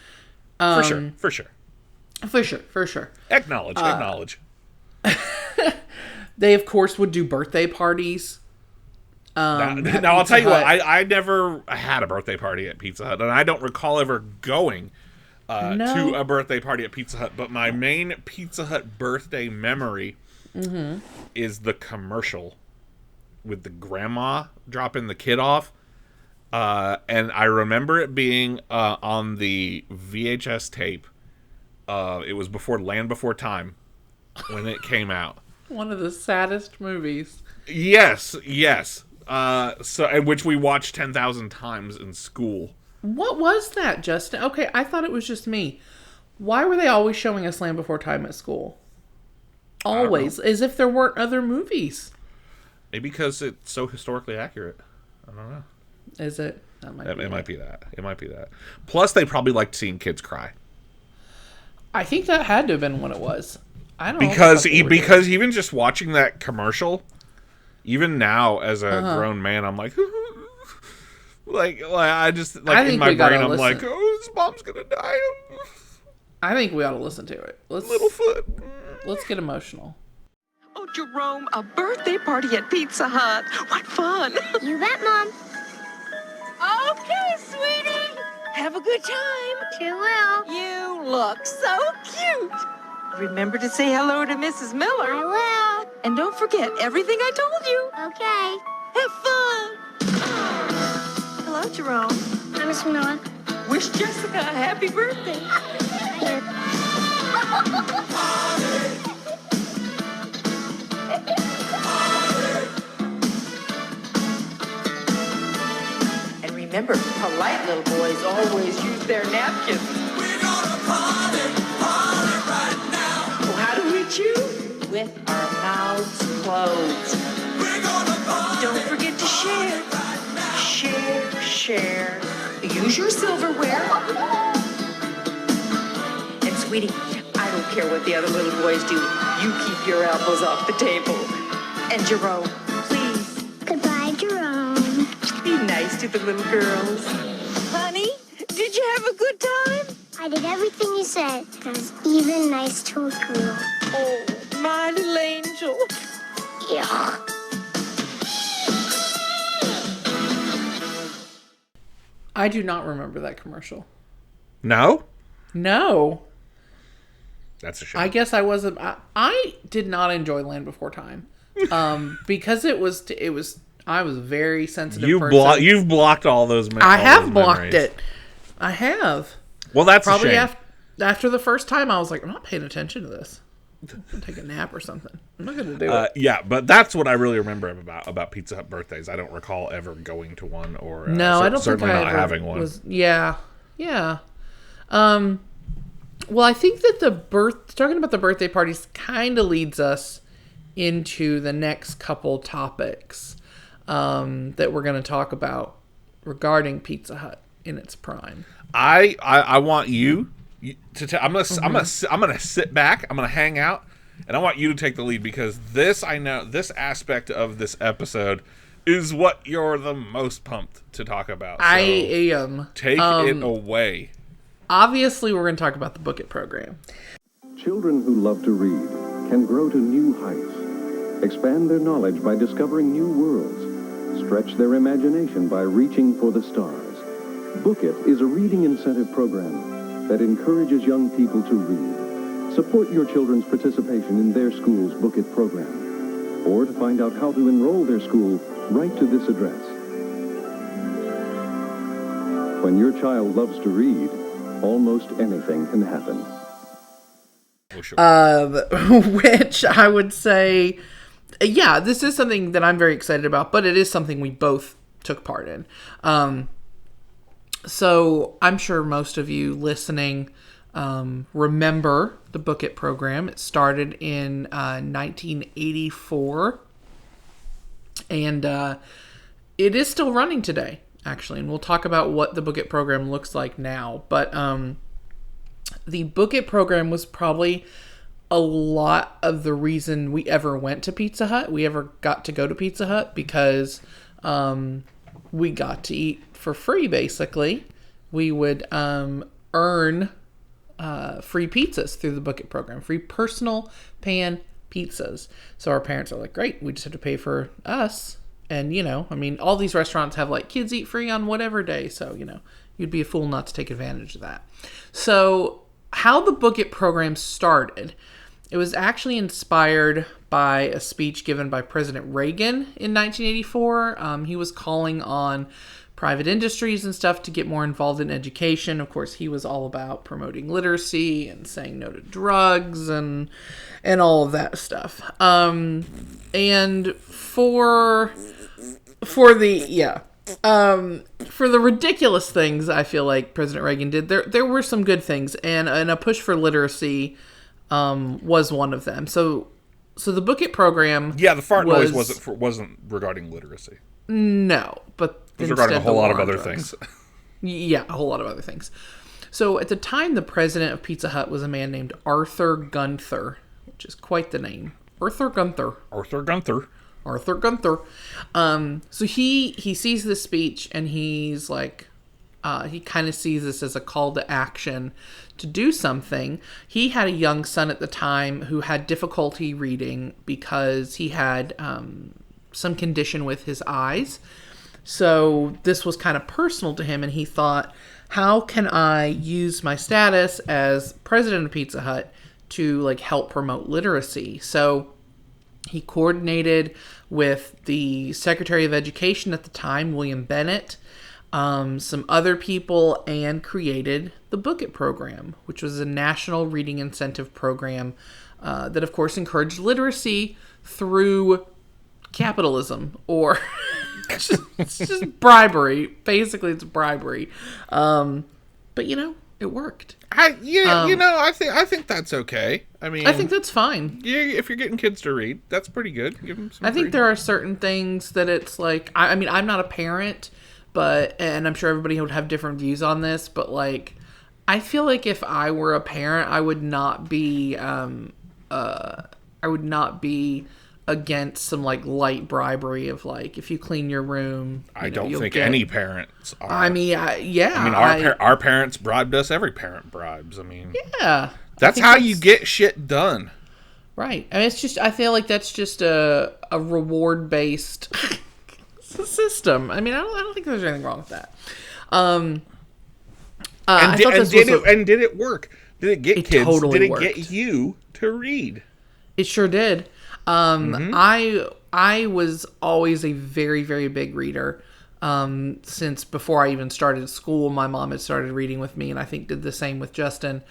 Speaker 2: For sure.
Speaker 3: For sure.
Speaker 2: Acknowledge.
Speaker 3: They, of course, would do birthday parties.
Speaker 2: Now
Speaker 3: at
Speaker 2: I'll
Speaker 3: Pizza
Speaker 2: tell you what,
Speaker 3: Hut.
Speaker 2: I never had a birthday party at Pizza Hut, and I don't recall ever going
Speaker 3: No.
Speaker 2: to a birthday party at Pizza Hut. But my main Pizza Hut birthday memory is the commercial with the grandma dropping the kid off. And I remember it being on the VHS tape. It was before Land Before Time when it came out.
Speaker 3: One of the saddest movies.
Speaker 2: Yes. And which we watched 10,000 times in school.
Speaker 3: What was that, Justin? Okay, I thought it was just me. Why were they always showing us Land Before Time at school? Always. As if there weren't other movies.
Speaker 2: Maybe because it's so historically accurate. I don't know.
Speaker 3: Is it? That might be
Speaker 2: It might be that. It might be that. Plus, they probably liked seeing kids cry.
Speaker 3: I think that had to have been what it was. I don't
Speaker 2: Because
Speaker 3: know.
Speaker 2: because even just watching that commercial, even now as a
Speaker 3: Uh-huh.
Speaker 2: grown man, I'm like, I just
Speaker 3: I
Speaker 2: in
Speaker 3: think
Speaker 2: my
Speaker 3: we gotta
Speaker 2: brain, I'm
Speaker 3: listen.
Speaker 2: like, oh, his mom's gonna die.
Speaker 3: I think we ought to listen to it.
Speaker 2: Littlefoot.
Speaker 3: Let's get emotional.
Speaker 4: Oh, Jerome, a birthday party at Pizza Hut. What fun.
Speaker 5: You bet, Mom.
Speaker 4: Okay, sweetie. Have a good time.
Speaker 5: Sure will.
Speaker 4: You look so cute. Remember to say hello to Mrs. Miller.
Speaker 5: I
Speaker 4: And don't forget everything I told you.
Speaker 5: will. Okay.
Speaker 4: Have fun. Hello, Jerome.
Speaker 5: Hi, Miss Miller.
Speaker 4: Wish Jessica a happy birthday. And remember, polite little boys always use their napkins.
Speaker 1: We're gonna party right now.
Speaker 4: Well, how do we chew? With our mouths closed.
Speaker 1: We're gonna party
Speaker 4: Don't forget to share. Share. Use your silverware. And sweetie, I don't care what the other little boys do. You keep your elbows off the table. And Jerome, please
Speaker 5: Goodbye, Jerome.
Speaker 4: be nice to the little girls. Honey, did you have a good time?
Speaker 5: I did everything you said. I was even nice to a girl.
Speaker 4: Oh, my little angel.
Speaker 5: Yeah.
Speaker 3: I do not remember that commercial.
Speaker 2: No,
Speaker 3: No.
Speaker 2: that's a shame.
Speaker 3: I guess I wasn't. I did not enjoy Land Before Time, because it was. I was a very sensitive. person.
Speaker 2: You've blocked all those.
Speaker 3: I
Speaker 2: all
Speaker 3: have
Speaker 2: those
Speaker 3: blocked
Speaker 2: memories.
Speaker 3: it. I have.
Speaker 2: Well, that's
Speaker 3: Probably
Speaker 2: a shame.
Speaker 3: after the first time, I was like, I'm not paying attention to this. I'm gonna take a nap or something. I'm not gonna do it.
Speaker 2: Yeah, but that's what I really remember about Pizza Hut birthdays. I don't recall ever going to one or
Speaker 3: No, I don't think
Speaker 2: certainly
Speaker 3: I
Speaker 2: not
Speaker 3: ever
Speaker 2: having one.
Speaker 3: was. Yeah. Well, I think that talking about the birthday parties kind of leads us into the next couple topics that we're going to talk about regarding Pizza Hut in its prime.
Speaker 2: I want you to. I'm gonna sit back. I'm gonna hang out, and I want you to take the lead because this aspect of this episode is what you're the most pumped to talk about. So
Speaker 3: I am.
Speaker 2: take it away.
Speaker 3: Obviously, we're going to talk about the Book It program.
Speaker 6: Children who love to read can grow to new heights, expand their knowledge by discovering new worlds, stretch their imagination by reaching for the stars. Book It is a reading incentive program that encourages young people to read. Support your children's participation in their school's Book It program. Or to find out how to enroll their school, write to this address. When your child loves to read, almost anything can happen.
Speaker 2: Oh, sure.
Speaker 3: Which I would say, yeah, this is something that I'm very excited about, but it is something we both took part in. So I'm sure most of you listening remember the Book It program. It started in 1984, and it is still running today, actually. And we'll talk about what the Book It program looks like now. But the Book It program was probably a lot of the reason we ever went to Pizza Hut. We ever got to go to Pizza Hut because we got to eat for free, basically. We would earn free pizzas through the Book It program, free personal pan pizzas. So our parents are like, great, we just have to pay for us. And, I mean, all these restaurants have like kids eat free on whatever day. So, you'd be a fool not to take advantage of that. So how the Book It program started, it was actually inspired by a speech given by President Reagan in 1984. He was calling on private industries and stuff to get more involved in education. Of course, he was all about promoting literacy and saying no to drugs and all of that stuff. And for the ridiculous things I feel like President Reagan did, there were some good things, and a push for literacy was one of them. So the Book It program,
Speaker 2: the fart noise wasn't regarding literacy.
Speaker 3: No, but
Speaker 2: it was regarding a whole lot of other things.
Speaker 3: Yeah, a whole lot of other things. So at the time, the president of Pizza Hut was a man named Arthur Gunther, which is quite the name. Arthur Gunther. So he sees this speech, and he's like, he kind of sees this as a call to action to do something. He had a young son at the time who had difficulty reading because he had some condition with his eyes. So this was kind of personal to him, and he thought, how can I use my status as president of Pizza Hut to like help promote literacy? So he coordinated with the Secretary of Education at the time, William Bennett, some other people, and created the Book It program, which was a national reading incentive program that, of course, encouraged literacy through capitalism, or it's just bribery. Basically, it's bribery. But it worked.
Speaker 2: I think that's okay. I mean,
Speaker 3: I think that's fine.
Speaker 2: Yeah, if you're getting kids to read, that's pretty good. Give them some.
Speaker 3: I think there are certain things that it's like. I mean, I'm not a parent, and I'm sure everybody would have different views on this. But like, I feel like if I were a parent, I would not be. Against some like light bribery of like, if you clean your room.
Speaker 2: I don't think any parents are.
Speaker 3: I mean,
Speaker 2: our parents bribed us. Every parent bribes. I mean,
Speaker 3: yeah,
Speaker 2: that's how you get shit done.
Speaker 3: Right. I mean, it's just, I feel like that's just a reward based system. I mean, I don't think there's anything wrong with that.
Speaker 2: Did it work? Did it get kids?
Speaker 3: Totally
Speaker 2: did it
Speaker 3: worked.
Speaker 2: get you to read?
Speaker 3: It sure did. I was always a very, very big reader. Since before I even started school, my mom had started reading with me, and I think did the same with Justin.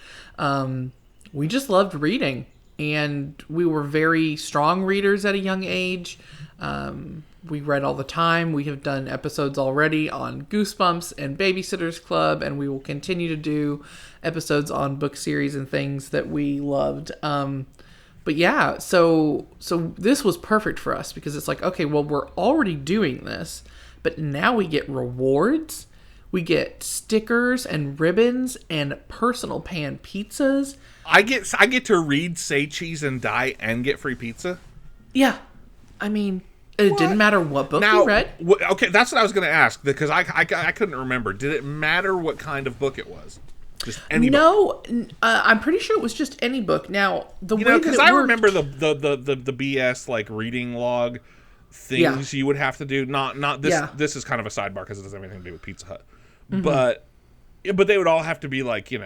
Speaker 3: We just loved reading, and we were very strong readers at a young age. We read all the time. We have done episodes already on Goosebumps and Babysitter's Club, and we will continue to do episodes on book series and things that we loved. But yeah, so this was perfect for us because it's like, okay, well, we're already doing this, but now we get rewards. We get stickers and ribbons and personal pan pizzas.
Speaker 2: I get to read, say cheese and die and get free pizza.
Speaker 3: Yeah. I mean, it didn't matter what book you read.
Speaker 2: Okay, that's what I was going to ask because I couldn't remember. Did it matter what kind of book it was? Just any book?
Speaker 3: No, I'm pretty sure it was just any book. Now,
Speaker 2: because I remember the BS like reading log things you would have to do. Not this. Yeah. This is kind of a sidebar because it doesn't have anything to do with Pizza Hut. Mm-hmm. But they would all have to be like, it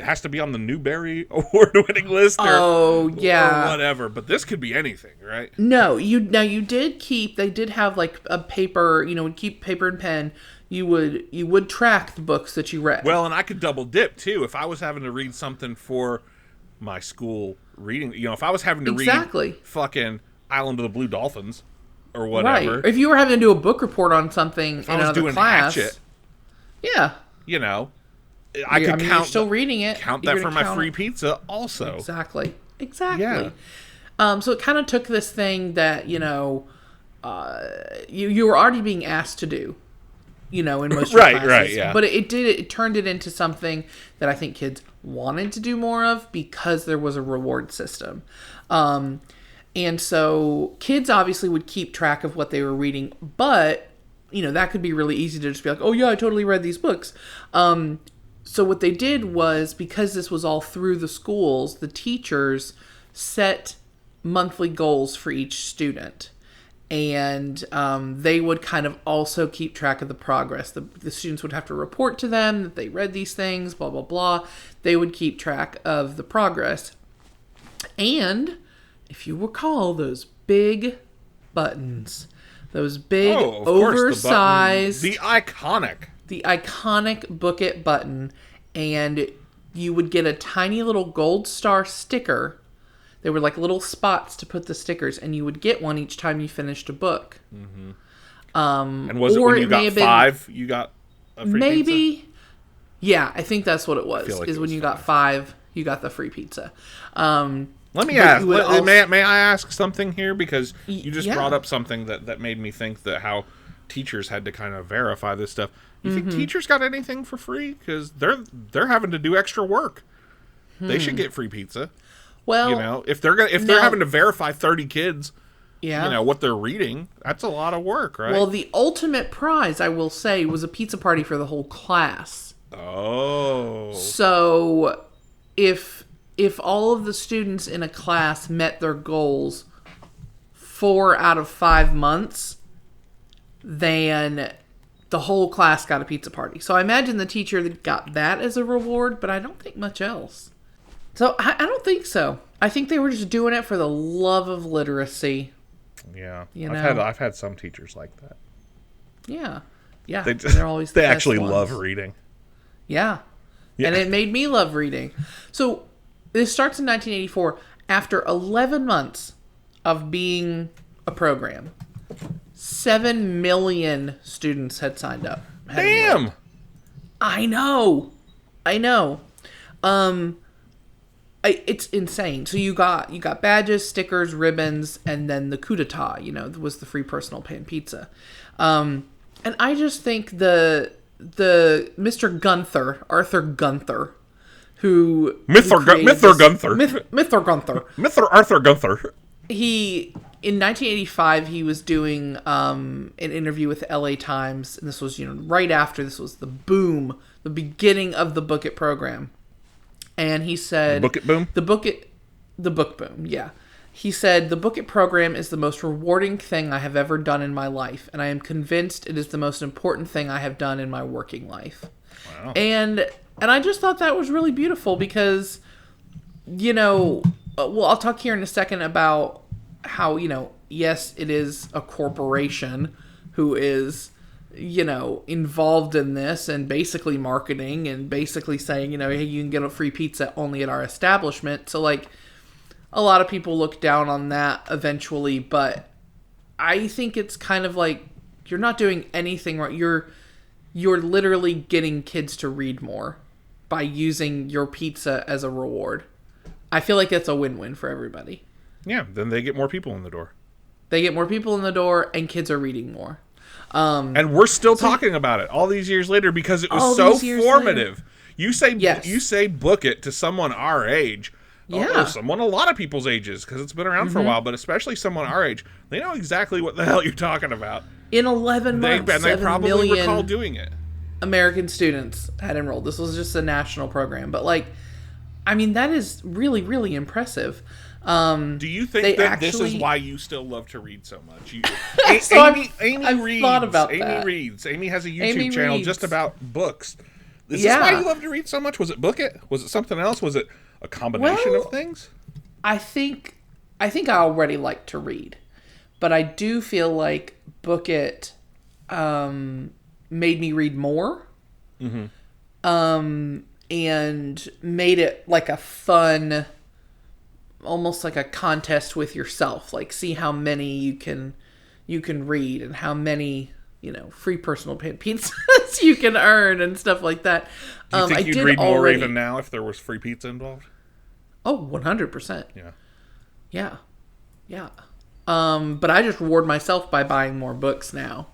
Speaker 2: has to be on the Newbery award-winning list or whatever. But this could be anything, right?
Speaker 3: No, you did keep. They did have like a paper. Would keep paper and pen. You would track the books that you read.
Speaker 2: Well, and I could double dip too if I was having to read something for my school reading. If I was having to read fucking Island of the Blue Dolphins or whatever.
Speaker 3: Right. If you were having to do a book report on something in another class.
Speaker 2: Hatchet,
Speaker 3: yeah.
Speaker 2: I could count.
Speaker 3: You're still reading it.
Speaker 2: Count that for my free pizza also.
Speaker 3: Exactly.
Speaker 2: Yeah.
Speaker 3: So it kind of took this thing that you were already being asked to do. In most of classes.
Speaker 2: Right, yeah.
Speaker 3: But it turned it into something that I think kids wanted to do more of because there was a reward system. And so kids obviously would keep track of what they were reading, but, that could be really easy to just be like, oh yeah, I totally read these books. So what they did was, because this was all through the schools, the teachers set monthly goals for each student. And they would kind of also keep track of the progress. The students would have to report to them that they read these things, blah, blah, blah. They would keep track of the progress. And if you recall, those big buttons, those big oversized,
Speaker 2: the
Speaker 3: iconic Book It button, and you would get a tiny little gold star sticker. There were like little spots to put the stickers, and you would get one each time you finished a book.
Speaker 2: Mm-hmm. And was it when you got 5, you got a free pizza?
Speaker 3: Yeah, I think that's what it was.
Speaker 2: Like
Speaker 3: when you got 5, you got the free pizza.
Speaker 2: Let me ask. May I ask something here? Because you just brought up something that made me think that how teachers had to kind of verify this stuff. You think teachers got anything for free? Because they're having to do extra work. They should get free pizza.
Speaker 3: Well,
Speaker 2: if they're having to verify 30 kids, what they're reading, that's a lot of work, right?
Speaker 3: Well, the ultimate prize, I will say, was a pizza party for the whole class.
Speaker 2: Oh.
Speaker 3: So, if all of the students in a class met their goals 4 out of 5 months, then the whole class got a pizza party. So I imagine the teacher got that as a reward, but I don't think much else. So I don't think so. I think they were just doing it for the love of literacy.
Speaker 2: Yeah,
Speaker 3: you know?
Speaker 2: I've had some teachers like that.
Speaker 3: Yeah.
Speaker 2: They're always they actually love reading.
Speaker 3: Yeah, and it made me love reading. So this starts in 1984. After 11 months of being a program, 7 million students had signed up.
Speaker 2: Damn.
Speaker 3: I know. It's insane. So you got badges, stickers, ribbons, and then the coup d'etat, was the free personal pan pizza. And I just think the Mr. Gunther, Arthur Gunther,
Speaker 2: Mr. Arthur Gunther.
Speaker 3: In 1985, he was doing an interview with the LA Times, and this was, right after this was the boom, the beginning of the Book It program. And he said...
Speaker 2: The Book It boom?
Speaker 3: The book boom, yeah. He said, the Book It program is the most rewarding thing I have ever done in my life, and I am convinced it is the most important thing I have done in my working life.
Speaker 2: Wow.
Speaker 3: And I just thought that was really beautiful because, I'll talk here in a second about how, yes, it is a corporation who is... involved in this and basically marketing and basically saying, hey, you can get a free pizza only at our establishment. So, a lot of people look down on that eventually, but I think it's kind of like you're not doing anything right. You're literally getting kids to read more by using your pizza as a reward. I feel like that's a win-win for everybody.
Speaker 2: Yeah, then they get more people in the door.
Speaker 3: They get more people in the door and kids are reading more.
Speaker 2: And we're still talking about it all these years later because it was so formative. You say Book It to someone our age, someone a lot of people's ages because it's been around for a while, but especially someone our age, they know exactly what the hell you're talking about.
Speaker 3: In 11 months,
Speaker 2: they probably recall doing it.
Speaker 3: American students had enrolled. This was just a national program, but that is really, really impressive.
Speaker 2: Do you think that this is why you still love to read so much? Amy reads.
Speaker 3: Thought about
Speaker 2: Amy
Speaker 3: that.
Speaker 2: reads. Amy has a YouTube channel just about books. Is this why you love to read so much? Was it Book It? Was it something else? Was it a combination of things?
Speaker 3: I think I already like to read, but I do feel like Book It made me read more. Mm-hmm. And made it like a fun, almost like a contest with yourself. Like, see how many you can read and how many, free personal pizzas you can earn and stuff like that.
Speaker 2: Do you think you'd read more even now if there was free pizza involved?
Speaker 3: Oh, 100%.
Speaker 2: Yeah.
Speaker 3: Yeah. But I just reward myself by buying more books now,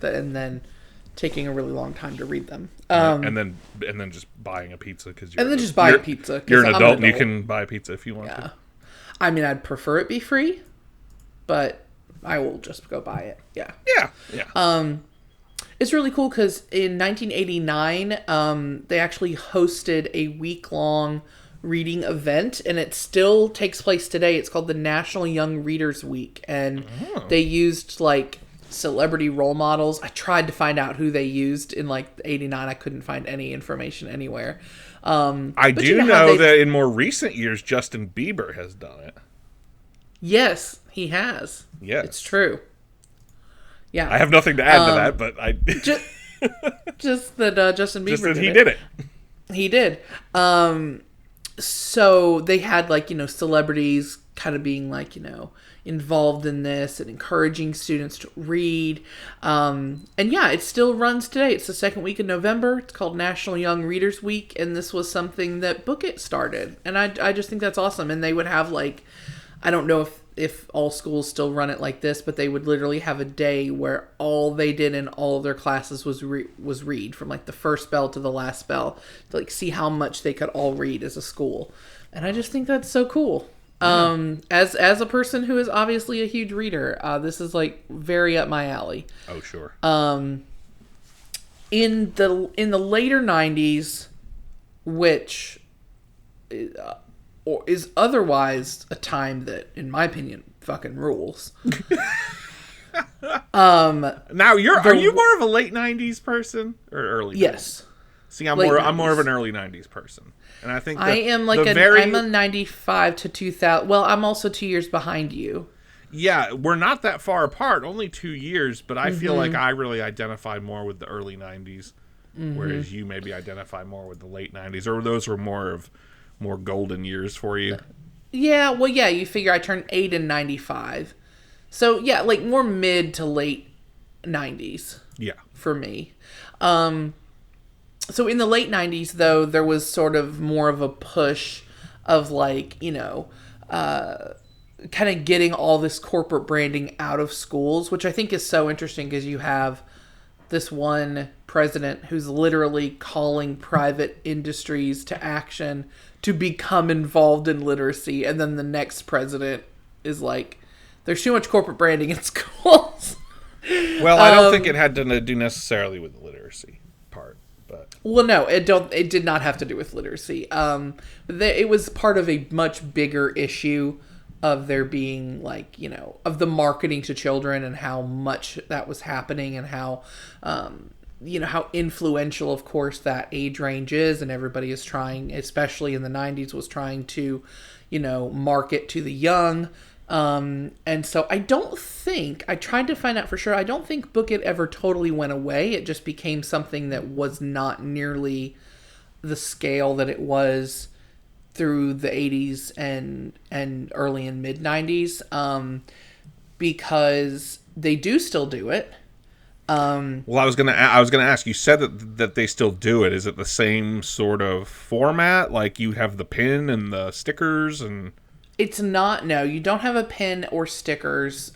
Speaker 3: and then taking a really long time to read them.
Speaker 2: And then just buying a pizza because you're
Speaker 3: you're
Speaker 2: an adult and you can buy pizza if you want to.
Speaker 3: I mean, I'd prefer it be free, but I will just go buy it. Yeah.
Speaker 2: Yeah.
Speaker 3: It's really cool because in 1989, they actually hosted a week-long reading event, and it still takes place today. It's called the National Young Readers Week, and they used like celebrity role models. I tried to find out who they used in like 89. I couldn't find any information anywhere.
Speaker 2: I do know that in more recent years, Justin Bieber has done it.
Speaker 3: Yes, he has.
Speaker 2: Yes.
Speaker 3: It's true. Yeah.
Speaker 2: I have nothing to add to that, but I...
Speaker 3: just that Justin Bieber
Speaker 2: just that he did it.
Speaker 3: He did. So they had like, celebrities kind of being like, involved in this and encouraging students to read. And yeah, it still runs today. It's the second week of November. It's called National Young Readers Week. And this was something that Book It started. And I just think that's awesome. And they would have like, I don't know if all schools still run it like this, but they would literally have a day where all they did in all of their classes was read from like the first bell to the last bell to like see how much they could all read as a school. And I just think that's so cool. As a person who is obviously a huge reader, this is like very up my alley.
Speaker 2: Oh, sure.
Speaker 3: In the later 90s, which or is otherwise a time that, in my opinion, fucking rules.
Speaker 2: Now, are you more of a late 90s person or early 90s?
Speaker 3: Yes.
Speaker 2: See, I'm more of an early 90s person. And I think
Speaker 3: I am like I'm a 95 to 2000. Well, I'm also 2 years behind you.
Speaker 2: Yeah, we're not that far apart, only 2 years, but I feel like I really identify more with the early 90s, whereas you maybe identify more with the late 90s, or those were more golden years for you.
Speaker 3: Yeah, well, yeah, you figure I turned 8 in 95. So, yeah, like more mid to late 90s.
Speaker 2: Yeah.
Speaker 3: For me. So in the late 90s, though, there was sort of more of a push of like, kind of getting all this corporate branding out of schools, which I think is so interesting because you have this one president who's literally calling private industries to action to become involved in literacy. And then the next president is like, there's too much corporate branding in schools.
Speaker 2: Well, I don't think it had to do necessarily with the literacy part. But
Speaker 3: well, no, it did not have to do with literacy. It was part of a much bigger issue of there being like, of the marketing to children and how much that was happening and how, how influential, of course, that age range is. And everybody is trying, especially in the 90s, was trying to, market to the young. And so I tried to find out for sure. I don't think Book It ever totally went away. It just became something that was not nearly the scale that it was through the 80s and early and mid 90s. Because they do still do it.
Speaker 2: Well, I was gonna ask. You said that they still do it. Is it the same sort of format? Like you have the pin and the stickers and.
Speaker 3: It's not. No, you don't have a pin or stickers.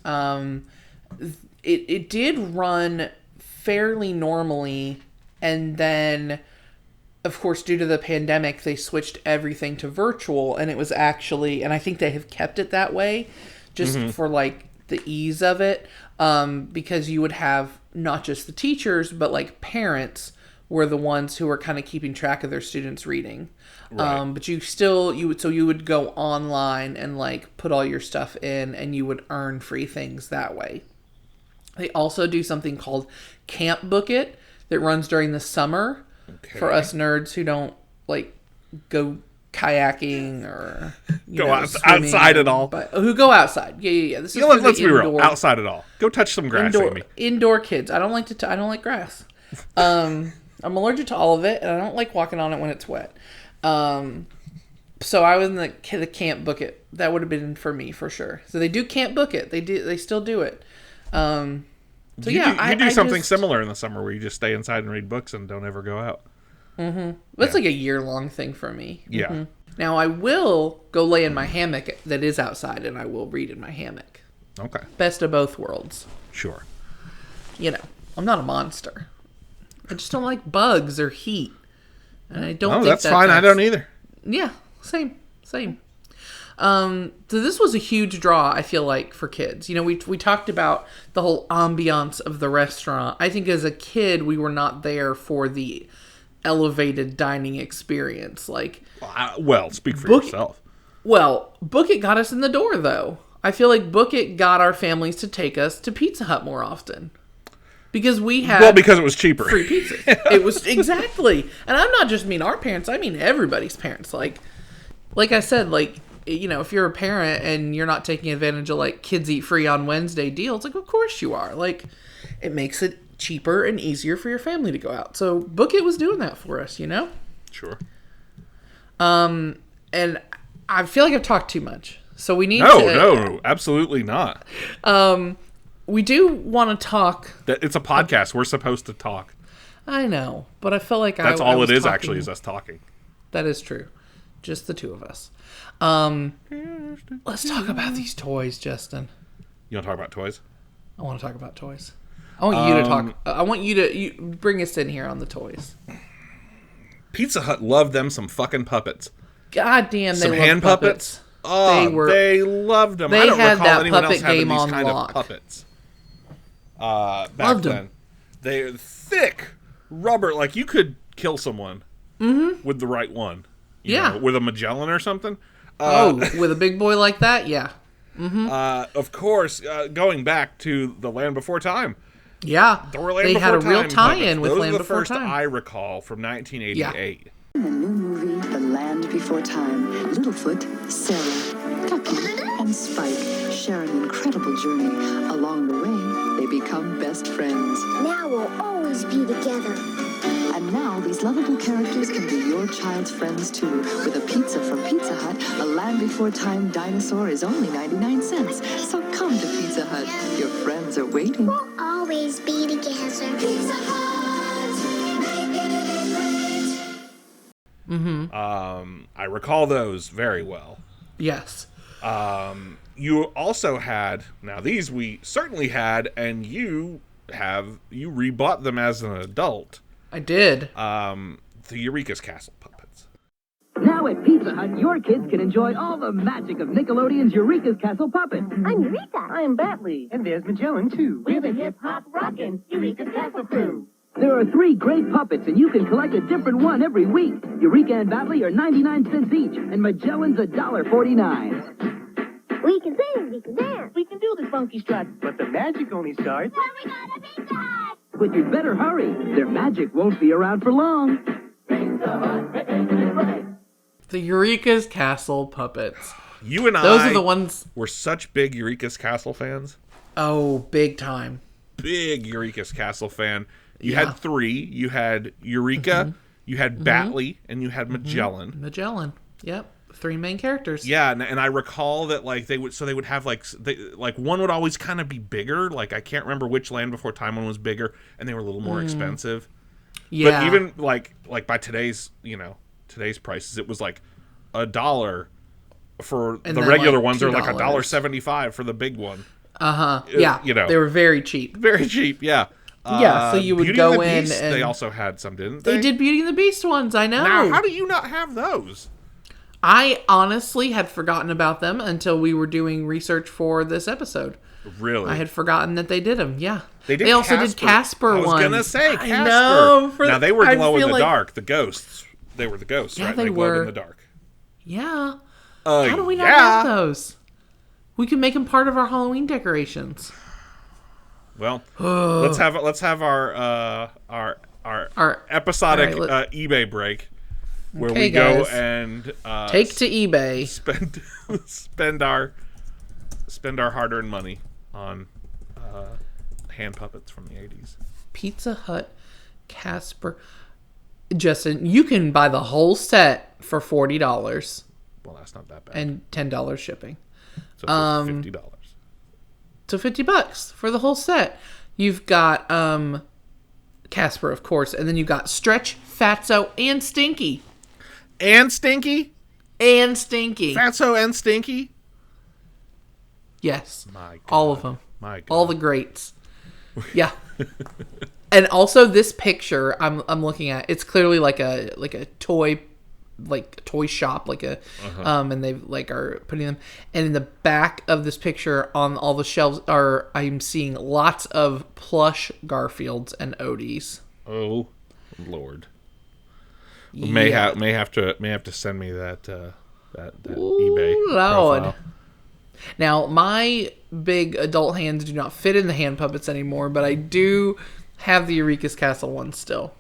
Speaker 3: It did run fairly normally, and then, of course, due to the pandemic, they switched everything to virtual, and it was actually, and I think they have kept it that way, just for like the ease of it, because you would have not just the teachers, but like parents were the ones who were kind of keeping track of their students' reading. Right. But you would go online and like put all your stuff in and you would earn free things that way. They also do something called Camp Book It that runs during the summer for us nerds who don't like go kayaking or
Speaker 2: go outside at all.
Speaker 3: But who go outside. Yeah. This is
Speaker 2: let's be real. Outside at all. Go touch some grass, Amy.
Speaker 3: Indoor kids. I don't like grass. I'm allergic to all of it and I don't like walking on it when it's wet. So I was in the Camp Book It. That would have been for me for sure. So they do Camp Book It. They still do it. You do something similar in the summer where you just stay inside and read books and don't ever go out. Mm-hmm. That's like a year-long thing for me.
Speaker 2: Yeah.
Speaker 3: Mm-hmm. Now I will go lay in my hammock that is outside and I will read in my hammock.
Speaker 2: Okay.
Speaker 3: Best of both worlds.
Speaker 2: Sure.
Speaker 3: I'm not a monster. I just don't like bugs or heat. And I don't think
Speaker 2: that's fine. I don't either.
Speaker 3: Yeah, same. So this was a huge draw, I feel like, for kids. You know, we talked about the whole ambiance of the restaurant. I think as a kid, we were not there for the elevated dining experience. Like,
Speaker 2: Well, speak for
Speaker 3: Book-
Speaker 2: yourself.
Speaker 3: well, Book It got us in the door, though. I feel like Book It got our families to take us to Pizza Hut more often. Because we had
Speaker 2: Well, because it was cheaper.
Speaker 3: free pizzas. It was exactly. And I'm not just mean our parents, I mean everybody's parents. Like I said, like, you know, if you're a parent and you're not taking advantage of like kids eat free on Wednesday deals, like of course you are. Like, it makes it cheaper and easier for your family to go out. So Book It was doing that for us, you know?
Speaker 2: Sure.
Speaker 3: And I feel like I've talked too much. So we need
Speaker 2: No, absolutely not.
Speaker 3: We do want to talk.
Speaker 2: It's a podcast. We're supposed to talk.
Speaker 3: I know, but I feel like
Speaker 2: That's
Speaker 3: I
Speaker 2: all
Speaker 3: was
Speaker 2: it is,
Speaker 3: talking-
Speaker 2: actually, is us talking.
Speaker 3: That is true. Just the two of us. Let's talk about these toys, Justin.
Speaker 2: You want to talk about toys?
Speaker 3: I want to talk about toys. I want you to talk. I want you to bring us in here on the toys.
Speaker 2: Pizza Hut loved them some fucking puppets.
Speaker 3: God damn, they
Speaker 2: Some
Speaker 3: love
Speaker 2: hand puppets? Oh, they loved them.
Speaker 3: they
Speaker 2: I don't
Speaker 3: had
Speaker 2: recall
Speaker 3: that
Speaker 2: anyone
Speaker 3: puppet
Speaker 2: else having
Speaker 3: game
Speaker 2: these
Speaker 3: on
Speaker 2: kind
Speaker 3: lock.
Speaker 2: of puppets. Back
Speaker 3: Loved 'em.
Speaker 2: then. They're thick rubber, like you could kill someone with the right one. You
Speaker 3: Yeah.
Speaker 2: know, with a Magellan or something.
Speaker 3: With a big boy like that, yeah.
Speaker 2: Of course, going back to the Land Before Time.
Speaker 3: Yeah,
Speaker 2: There were Land
Speaker 3: they
Speaker 2: Before
Speaker 3: had a real
Speaker 2: Time
Speaker 3: tie-in
Speaker 2: puppets.
Speaker 3: with
Speaker 2: Those
Speaker 3: Land
Speaker 2: are the
Speaker 3: Before
Speaker 2: first
Speaker 3: Time.
Speaker 2: I recall from 1988.
Speaker 7: In the new movie, The Land Before Time, Littlefoot, Sarah, Ducky, and Spike share an incredible journey. Along the way, they become best friends.
Speaker 5: Now we'll always be together.
Speaker 7: And now these lovable characters can be your child's friends too. With a pizza from Pizza Hut, a Land Before Time dinosaur is only 99 cents. So come to Pizza Hut. Your friends are waiting.
Speaker 5: We'll always be together. Pizza
Speaker 2: I recall those very well.
Speaker 3: Yes.
Speaker 2: You also had, now these we certainly had, and you rebought them as an adult.
Speaker 3: I did.
Speaker 2: The Eureka's Castle puppets.
Speaker 8: Now at Pizza Hut, your kids can enjoy all the magic of Nickelodeon's Eureka's Castle puppets.
Speaker 5: I'm Eureka.
Speaker 8: I'm Batley. And there's Magellan, too.
Speaker 9: We're the hip-hop rockin' Eureka's Castle crew.
Speaker 8: There are 3 great puppets, and you can collect a different one every week. Eureka and Batley are 99 cents each, and Magellan's $1.49.
Speaker 5: We can sing, we can dance.
Speaker 9: We can do the funky strut.
Speaker 8: But the magic only starts.
Speaker 5: When we go to Pizza Hut.
Speaker 8: But you'd better hurry. Their magic won't be around for long.
Speaker 3: The Eureka's Castle puppets.
Speaker 2: You and
Speaker 3: Those
Speaker 2: I
Speaker 3: are the ones.
Speaker 2: were such big Eureka's Castle fans.
Speaker 3: Oh, big time.
Speaker 2: Big Eureka's Castle fan. You
Speaker 3: Yeah.
Speaker 2: had 3. You had Eureka, you had Batley, and you had Magellan.
Speaker 3: Magellan. Yep. 3 main characters.
Speaker 2: Yeah, and I recall that like they would have like one would always kind of be bigger. Like I can't remember which Land Before Time one was bigger, and they were a little more expensive.
Speaker 3: Yeah.
Speaker 2: But even like by today's prices, it was like $1 for
Speaker 3: And
Speaker 2: the
Speaker 3: then,
Speaker 2: regular
Speaker 3: like,
Speaker 2: ones, or like
Speaker 3: $2.
Speaker 2: $1.75 for the big one.
Speaker 3: Yeah.
Speaker 2: You know.
Speaker 3: They were very cheap.
Speaker 2: Very cheap, yeah.
Speaker 3: Yeah, so you would
Speaker 2: Beauty
Speaker 3: go
Speaker 2: and the
Speaker 3: in
Speaker 2: Beast,
Speaker 3: and-
Speaker 2: they also had some, didn't they?
Speaker 3: They did Beauty and the Beast ones, I know.
Speaker 2: Now, how do you not have those?
Speaker 3: I honestly had forgotten about them until we were doing research for this episode.
Speaker 2: Really?
Speaker 3: I had forgotten that they did them. Yeah,
Speaker 2: They
Speaker 3: also did Casper
Speaker 2: I was
Speaker 3: ones.
Speaker 2: gonna say Casper.
Speaker 3: I know.
Speaker 2: Now they were
Speaker 3: I
Speaker 2: glow in
Speaker 3: feel
Speaker 2: the
Speaker 3: like-
Speaker 2: dark. The ghosts. They were the ghosts,
Speaker 3: Yeah,
Speaker 2: right?
Speaker 3: they
Speaker 2: glowed
Speaker 3: were.
Speaker 2: in the dark.
Speaker 3: Yeah. How do we not
Speaker 2: yeah.
Speaker 3: have those? We can make them part of our Halloween decorations.
Speaker 2: Well, let's have our episodic
Speaker 3: all right,
Speaker 2: eBay break where
Speaker 3: Okay,
Speaker 2: we go
Speaker 3: guys.
Speaker 2: and
Speaker 3: Take to eBay.
Speaker 2: spend our hard-earned money on hand puppets from the 80s.
Speaker 3: Pizza Hut, Casper. Justin, you can buy the whole set for $40
Speaker 2: Well, that's not that bad.
Speaker 3: and $10 shipping.
Speaker 2: So $50.
Speaker 3: So $50 for the whole set. You've got Casper, of course, and then you've got Stretch, Fatso, and Stinky.
Speaker 2: And Stinky?
Speaker 3: And Stinky.
Speaker 2: Fatso and Stinky?
Speaker 3: Yes.
Speaker 2: My God.
Speaker 3: All of them.
Speaker 2: My God.
Speaker 3: All the greats. Yeah. And also this picture I'm looking at, it's clearly like a toy like toy shop, like a and they like are putting them. And in the back of this picture on all the shelves I'm seeing lots of plush Garfields and Odies.
Speaker 2: Oh, Lord. May have to send me that eBay
Speaker 3: Lord.
Speaker 2: profile.
Speaker 3: Now, my big adult hands do not fit in the hand puppets anymore, but I do have the Eureka's Castle ones still.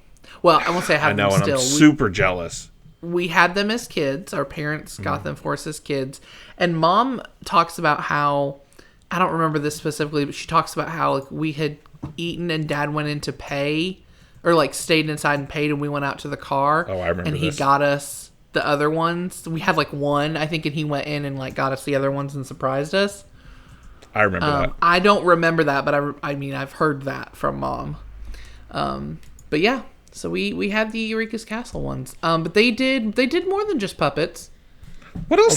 Speaker 3: Well, I won't say I have them still.
Speaker 2: I'm super jealous.
Speaker 3: We had them as kids. Our parents got them for us as kids. And Mom talks about how, I don't remember this specifically, but she talks about how like, we had eaten and Dad went in to pay, or like stayed inside and paid, and we went out to the car.
Speaker 2: Oh, I remember
Speaker 3: and he
Speaker 2: this.
Speaker 3: got us the other ones. We had like one, I think, and he went in and like got us the other ones and surprised us.
Speaker 2: I remember that.
Speaker 3: I don't remember that, but I mean, I've heard that from Mom. But yeah, so we had the Eureka's Castle ones. But they did more than just puppets.
Speaker 2: What else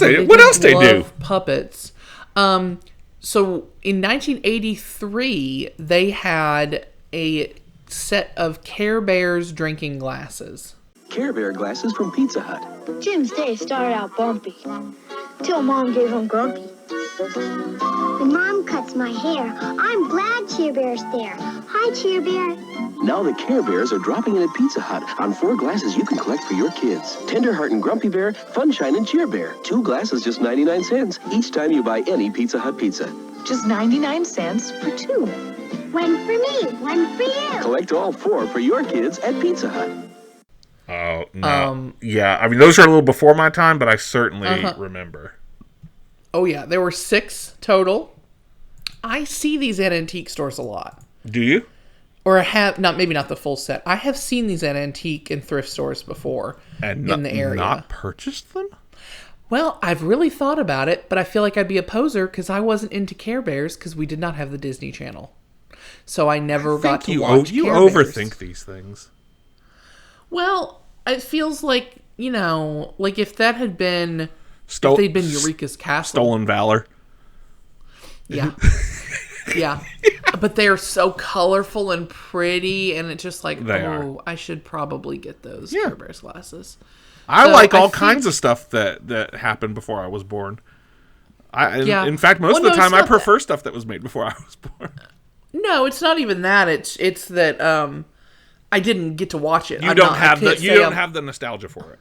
Speaker 2: they do?
Speaker 3: Puppets. So in 1983, they had a set of Care Bears drinking glasses.
Speaker 10: Care Bear glasses from Pizza Hut.
Speaker 5: Jim's day started out bumpy, till Mom gave him grumpy. When Mom cuts my hair, I'm glad Cheer Bear's there. Hi, Cheer Bear.
Speaker 10: Now the Care Bears are dropping in at Pizza Hut on 4 glasses you can collect for your kids. Tenderheart and Grumpy Bear, Funshine and Cheer Bear. 2 glasses, just 99 cents each time you buy any Pizza Hut pizza.
Speaker 7: Just 99 cents for 2.
Speaker 5: One for me, one for you.
Speaker 10: Collect all 4 for your kids at Pizza Hut.
Speaker 2: Oh, no. Yeah, I mean, those are a little before my time, but I certainly remember.
Speaker 3: Oh, yeah. There were 6 total. I see these at antique stores a lot.
Speaker 2: Do you?
Speaker 3: Or I have, maybe not the full set. I have seen these at antique and thrift stores before
Speaker 2: And
Speaker 3: in the area.
Speaker 2: not purchased them?
Speaker 3: Well, I've really thought about it, but I feel like I'd be a poser because I wasn't into Care Bears because we did not have the Disney Channel. So I never got to watch
Speaker 2: you
Speaker 3: Care Bears.
Speaker 2: overthink these things.
Speaker 3: Well, it feels like, like if that had been, if they'd been Eureka's Castle.
Speaker 2: Stolen Valor.
Speaker 3: Yeah. Yeah. But they're so colorful and pretty, and it's just like, I should probably get those Care Bears glasses.
Speaker 2: I like all kinds of stuff that happened before I was born. In fact, most of the time, I prefer stuff that was made before I was born.
Speaker 3: No, it's not even that. It's that I didn't get to watch it.
Speaker 2: You don't have the nostalgia for it.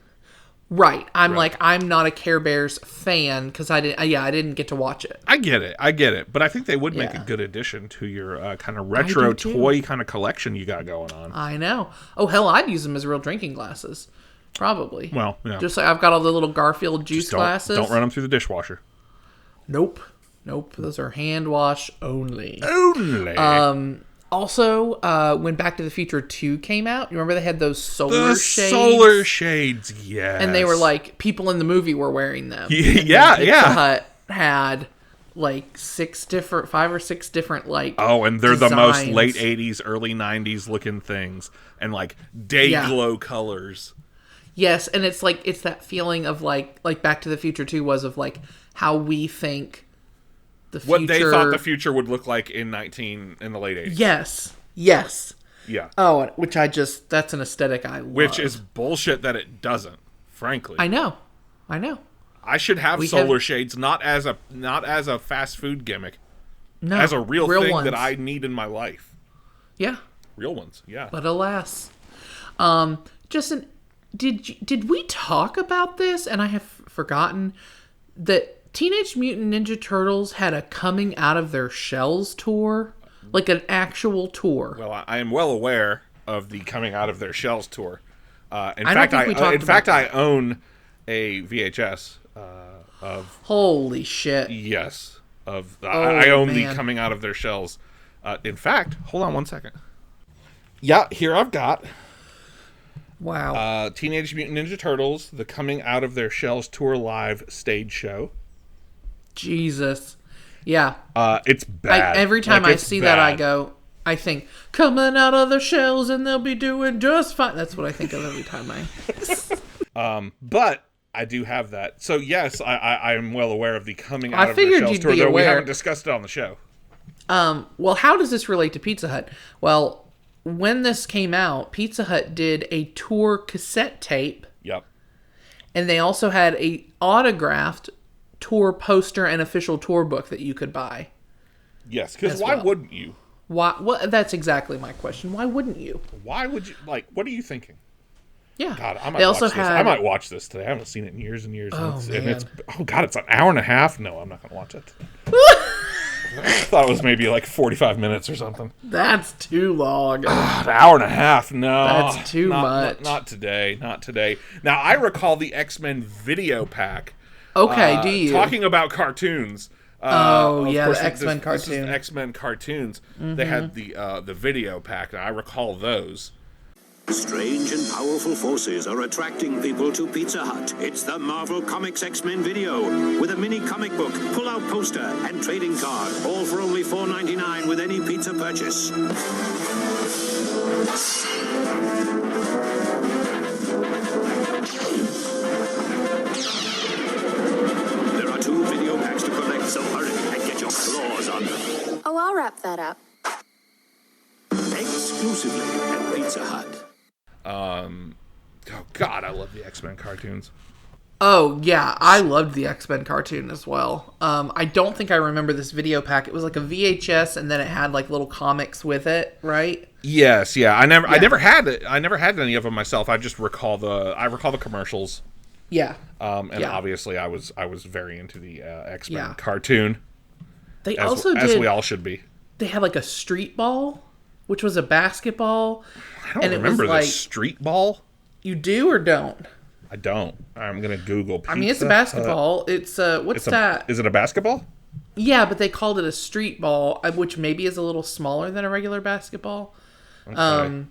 Speaker 3: Right. I'm not a Care Bears fan because I didn't get to watch it.
Speaker 2: I get it. But I think they would make a good addition to your kind of retro toy kind of collection you got going on.
Speaker 3: I know. Oh, hell, I'd use them as real drinking glasses. Probably.
Speaker 2: Well, yeah.
Speaker 3: Just like I've got all the little Garfield juice glasses.
Speaker 2: Don't run them through the dishwasher.
Speaker 3: Nope. Those are hand wash only. Also, when Back to the Future 2 came out, you remember they had those solar shades?
Speaker 2: Solar shades, yes.
Speaker 3: And they were like, people in the movie were wearing them.
Speaker 2: Yeah.
Speaker 3: Pizza Hut had like 5 or 6 different like
Speaker 2: and they're
Speaker 3: designs.
Speaker 2: the most late 80s, early 90s looking things. And like day glow colors.
Speaker 3: Yes, and it's like, it's that feeling of like Back to the Future 2 was of like how we think the future.
Speaker 2: What they thought the future would look like in the late 80s.
Speaker 3: Yes.
Speaker 2: Yeah.
Speaker 3: Oh, which that's an aesthetic I love.
Speaker 2: Which is bullshit that it doesn't, frankly.
Speaker 3: I know.
Speaker 2: I should have solar shades not as a fast food gimmick.
Speaker 3: No.
Speaker 2: As a real thing
Speaker 3: ones.
Speaker 2: that I need in my life.
Speaker 3: Yeah.
Speaker 2: Real ones, yeah.
Speaker 3: But alas. Justin, did we talk about this? And I have forgotten that Teenage Mutant Ninja Turtles had a coming out of their shells tour, like an actual tour.
Speaker 2: Well, I am well aware of the coming out of their shells tour. In fact, I own a VHS of.
Speaker 3: Holy shit!
Speaker 2: Yes, I own the coming out of their shells. In fact, hold on one second. Yeah, here I've got.
Speaker 3: Wow.
Speaker 2: Teenage Mutant Ninja Turtles, the Coming Out of Their Shells Tour Live stage show.
Speaker 3: Jesus. Yeah.
Speaker 2: It's bad.
Speaker 3: Every time I see that, I think, coming out of their shells and they'll be doing just fine. That's what I think of every time
Speaker 2: But I do have that. So yes, I am well aware of the Coming Out of Their Shells tour, though we haven't discussed it on the show.
Speaker 3: Well, how does this relate to Pizza Hut? Well, when this came out, Pizza Hut did a tour cassette tape.
Speaker 2: Yep.
Speaker 3: And they also had a autographed tour poster and official tour book that you could buy.
Speaker 2: Yes, because why wouldn't you?
Speaker 3: Why? Well, that's exactly my question. Why wouldn't you?
Speaker 2: Why would you? Like, what are you thinking?
Speaker 3: Yeah.
Speaker 2: God, I might
Speaker 3: They
Speaker 2: watch
Speaker 3: also
Speaker 2: this.
Speaker 3: had-
Speaker 2: I might watch this today. I haven't seen it in years and years.
Speaker 3: Oh,
Speaker 2: and it's
Speaker 3: man.
Speaker 2: oh God, it's an hour and a half. No, I'm not going to watch it. I thought it was maybe like 45 minutes or something.
Speaker 3: That's too long.
Speaker 2: An hour and a half. No,
Speaker 3: That's too much.
Speaker 2: Not today. Not today. Now I recall the X-Men video pack.
Speaker 3: Okay, do you?
Speaker 2: Talking about cartoons.
Speaker 3: Oh,
Speaker 2: of
Speaker 3: yeah,
Speaker 2: course,
Speaker 3: the X-Men
Speaker 2: this is
Speaker 3: cartoon.
Speaker 2: X-Men cartoons. They had the video pack. And I recall those.
Speaker 11: Strange and powerful forces are attracting people to Pizza Hut. It's the Marvel Comics X-Men video with a mini comic book, pull-out poster, and trading card, all for only $4.99 with any pizza purchase. There are 2 video packs to collect, so hurry and get your claws on them.
Speaker 5: Oh, I'll wrap that up.
Speaker 11: Exclusively at Pizza Hut.
Speaker 2: Oh God, I love the X-Men cartoons.
Speaker 3: Oh, yeah. I loved the X-Men cartoon as well. I don't think I remember this video pack. It was like a VHS, and then it had like little comics with it, right?
Speaker 2: Yes, yeah. I never had it. I never had any of them myself. I just recall the commercials.
Speaker 3: Yeah.
Speaker 2: Obviously I was very into the X-Men
Speaker 3: Yeah.
Speaker 2: cartoon.
Speaker 3: They
Speaker 2: as,
Speaker 3: also
Speaker 2: as
Speaker 3: did.
Speaker 2: we all should be.
Speaker 3: They had like a street ball, which was a basketball.
Speaker 2: I don't remember the street ball.
Speaker 3: You do or don't?
Speaker 2: I don't. I'm gonna Google. Pizza
Speaker 3: I mean, it's a basketball. It's what's that?
Speaker 2: Is it a basketball?
Speaker 3: Yeah, but they called it a street ball, which maybe is a little smaller than a regular basketball.
Speaker 2: Okay.
Speaker 3: And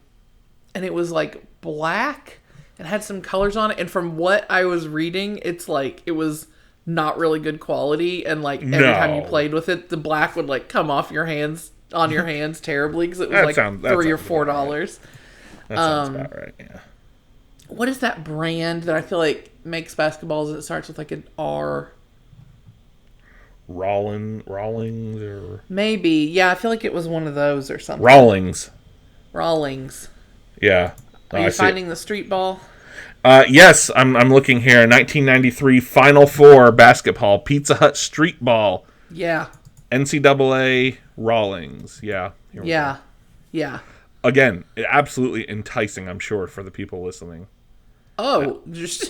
Speaker 3: it was like black and had some colors on it. And from what I was reading, it's like it was not really good quality. And like every time you played with it, the black would like come off your hands terribly because it was like $3 or $4.
Speaker 2: That sounds about right. Yeah.
Speaker 3: What is that brand that I feel like makes basketballs that starts with like an R?
Speaker 2: Rawlings or
Speaker 3: Maybe. Yeah, I feel like it was one of those or something.
Speaker 2: Rawlings. Yeah.
Speaker 3: Are you finding the street ball?
Speaker 2: Yes, I'm looking here. 1993 Final Four basketball Pizza Hut street ball.
Speaker 3: Yeah.
Speaker 2: NCAA Rawlings. Yeah. Here we go.
Speaker 3: Yeah.
Speaker 2: Again, absolutely enticing, I'm sure, for the people listening.
Speaker 3: Oh, just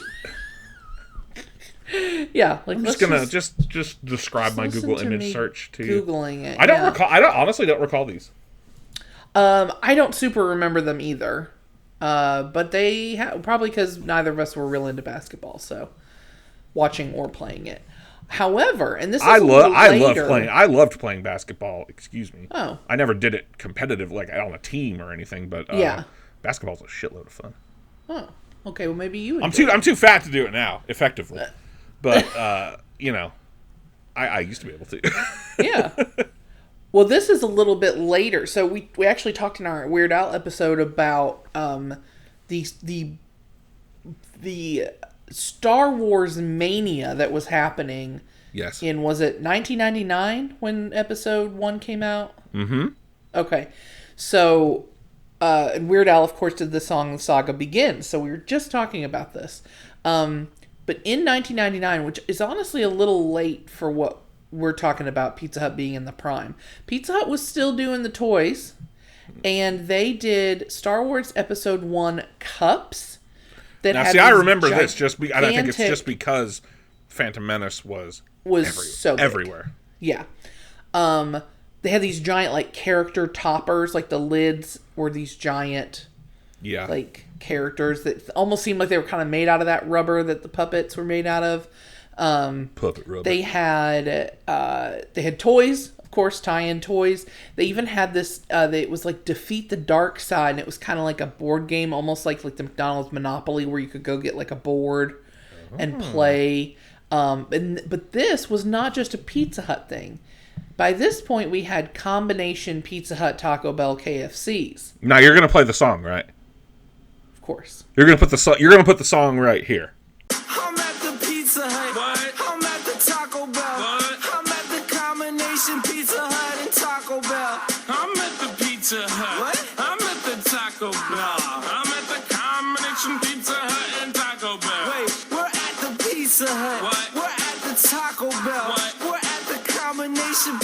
Speaker 3: yeah. Like
Speaker 2: I'm just gonna just describe my Google image search to you.
Speaker 3: Googling it.
Speaker 2: I don't recall. I honestly don't recall these.
Speaker 3: I don't super remember them either. But they probably because neither of us were real into basketball, so watching or playing it. However, and this is I
Speaker 2: loved playing basketball. Excuse me.
Speaker 3: Oh,
Speaker 2: I never did it competitive, like on a team or anything. But basketball's a shitload of fun.
Speaker 3: Oh, okay. Well, maybe you.
Speaker 2: I'm too fat to do it now, effectively. But I used to be able to.
Speaker 3: Yeah. Well, this is a little bit later. So we actually talked in our Weird Al episode about the Star Wars mania that was happening.
Speaker 2: Yes.
Speaker 3: Was it 1999 when episode 1 came out?
Speaker 2: Mm-hmm.
Speaker 3: Okay. So and Weird Al, of course, did the song "The Saga Begins." So we were just talking about this. But in 1999, which is honestly a little late for what we're talking about Pizza Hut being in the prime. Pizza Hut was still doing the toys, and they did Star Wars Episode 1 cups.
Speaker 2: I remember this. I don't think it's just because Phantom Menace was
Speaker 3: so big.
Speaker 2: Everywhere.
Speaker 3: Yeah. They had these giant like character toppers, like the lids were these giant like characters that almost seemed like they were kind of made out of that rubber that the puppets were made out of.
Speaker 2: Puppet rubber.
Speaker 3: They had toys, of course, tie-in toys. They even had this. It was like Defeat the Dark Side, and it was kind of like a board game, almost like the McDonald's Monopoly, where you could go get like a board and play. But this was not just a Pizza Hut thing. By this point, we had combination Pizza Hut, Taco Bell, KFCs.
Speaker 2: Now you're gonna play the song, right?
Speaker 3: Of course.
Speaker 2: You're gonna put the song right here.
Speaker 1: I'm at the Pizza Hut. What? I'm at the Taco Bell. What? I'm at the combination Pizza Hut and Taco Bell. I'm at the Pizza Hut. What? I'm at the Taco Bell. I'm at the combination Pizza Hut and Taco Bell. Wait, we're at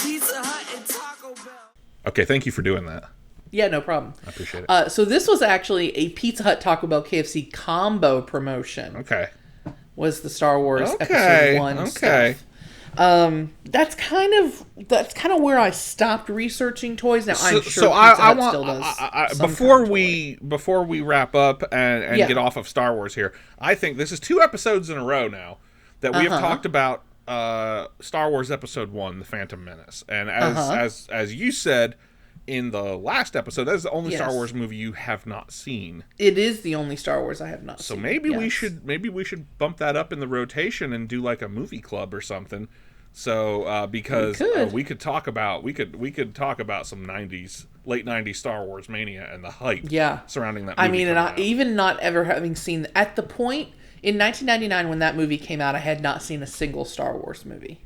Speaker 1: Pizza Hut and Taco Bell.
Speaker 2: Okay, thank you for doing that.
Speaker 3: Yeah, no problem.
Speaker 2: I appreciate it.
Speaker 3: So this was actually a Pizza Hut, Taco Bell, KFC combo promotion.
Speaker 2: Okay.
Speaker 3: Was the Star Wars Episode 1 stuff. That's kind of where I stopped researching toys. Now I'm sure Pizza Hut still does.
Speaker 2: Before we wrap up and get off of Star Wars here, I think this is 2 episodes in a row now that we have talked about Star Wars Episode 1, The Phantom Menace, and as you said in the last episode, that is the only Star Wars movie you have not seen.
Speaker 3: It is the only Star Wars I have not seen.
Speaker 2: So maybe we should bump that up in the rotation and do like a movie club or something. So because we could talk about some late 90s Star Wars mania and the hype surrounding that movie.
Speaker 3: I mean, and even not ever having seen at the point in 1999 when that movie came out, I had not seen a single Star Wars movie.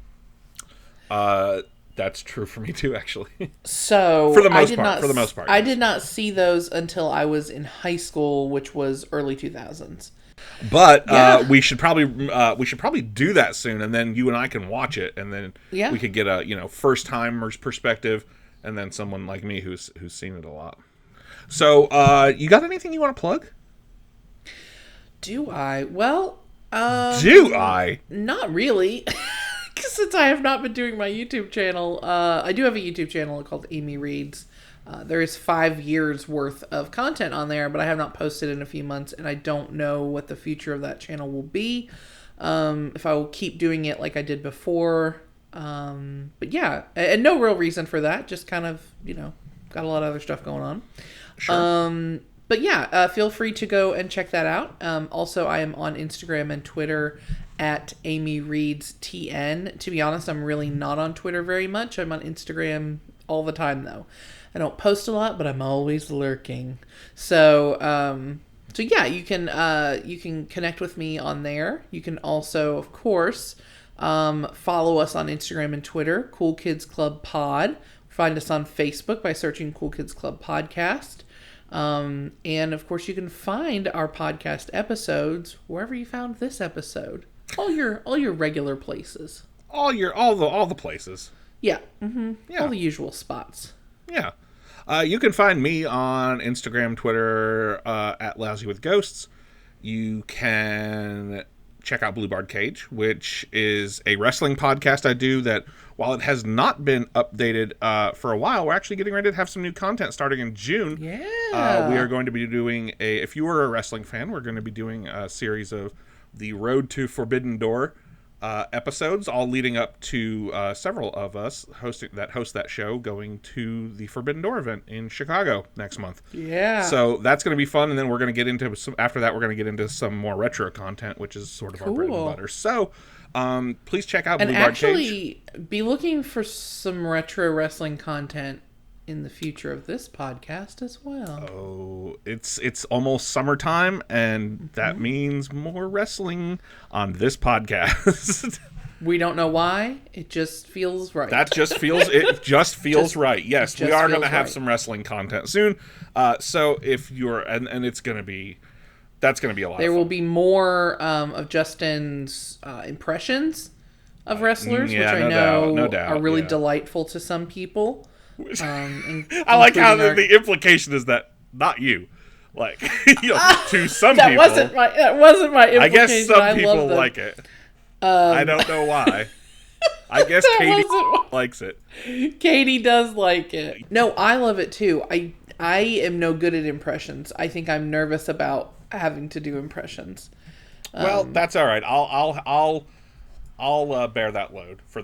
Speaker 2: That's true for me too, actually.
Speaker 3: So
Speaker 2: for the most part,
Speaker 3: I did not see those until I was in high school, which was early 2000s.
Speaker 2: But we should probably do that soon, and then you and I can watch it, and then we could get a first timer's perspective, and then someone like me who's seen it a lot. So you got anything you want to plug?
Speaker 3: Do I? Well,
Speaker 2: do I?
Speaker 3: Not really. Since I have not been doing my YouTube channel, I do have a YouTube channel called Amy Reads. There is 5 years worth of content on there, but I have not posted in a few months, and I don't know what the future of that channel will be. If I will keep doing it like I did before. But yeah, and no real reason for that. Just kind of, got a lot of other stuff going on.
Speaker 2: Sure.
Speaker 3: But yeah, feel free to go and check that out. Also, I am on Instagram and Twitter at Amy Reads TN. To be honest, I'm really not on Twitter very much. I'm on Instagram all the time, though. I don't post a lot, but I'm always lurking. So yeah, you can connect with me on there. You can also, of course, follow us on Instagram and Twitter, Cool Kids Club Pod. Find us on Facebook by searching Cool Kids Club Podcast. And of course, you can find our podcast episodes wherever you found this episode. All your regular places.
Speaker 2: All the places.
Speaker 3: Yeah. Mm-hmm. Yeah. All the usual spots.
Speaker 2: Yeah. You can find me on Instagram, Twitter, at Lousy with Ghosts. You can check out Blue Bard Cage, which is a wrestling podcast I do that, while it has not been updated for a while, we're actually getting ready to have some new content starting in June.
Speaker 3: Yeah.
Speaker 2: We are going to be doing if you were a wrestling fan, we're going to be doing a series of the Road to Forbidden Door episodes, all leading up to several of us host that show going to the Forbidden Door event in Chicago next month.
Speaker 3: Yeah.
Speaker 2: So that's going to be fun, and then we're going to get into some more retro content, which is sort of our bread and butter. So please check out Blue Bard Cage.
Speaker 3: And actually, be looking for some retro wrestling content in the future of this podcast as well.
Speaker 2: Oh, it's almost summertime, and that means more wrestling on this podcast.
Speaker 3: We don't know why. It just feels right.
Speaker 2: It just feels right. Yes, we are going to have some wrestling content soon. So if you're, and it's going to be, that's going to be a lot.
Speaker 3: There will be more of Justin's impressions of wrestlers, which I know are really delightful to some people.
Speaker 2: I like how the implication is that not you, like to some people.
Speaker 3: That wasn't my implication.
Speaker 2: I guess some people like it. I don't know why. I guess Katie likes it.
Speaker 3: Katie does like it. No, I love it too. I am no good at impressions. I think I'm nervous about having to do impressions.
Speaker 2: Well, that's all right. I'll bear that load for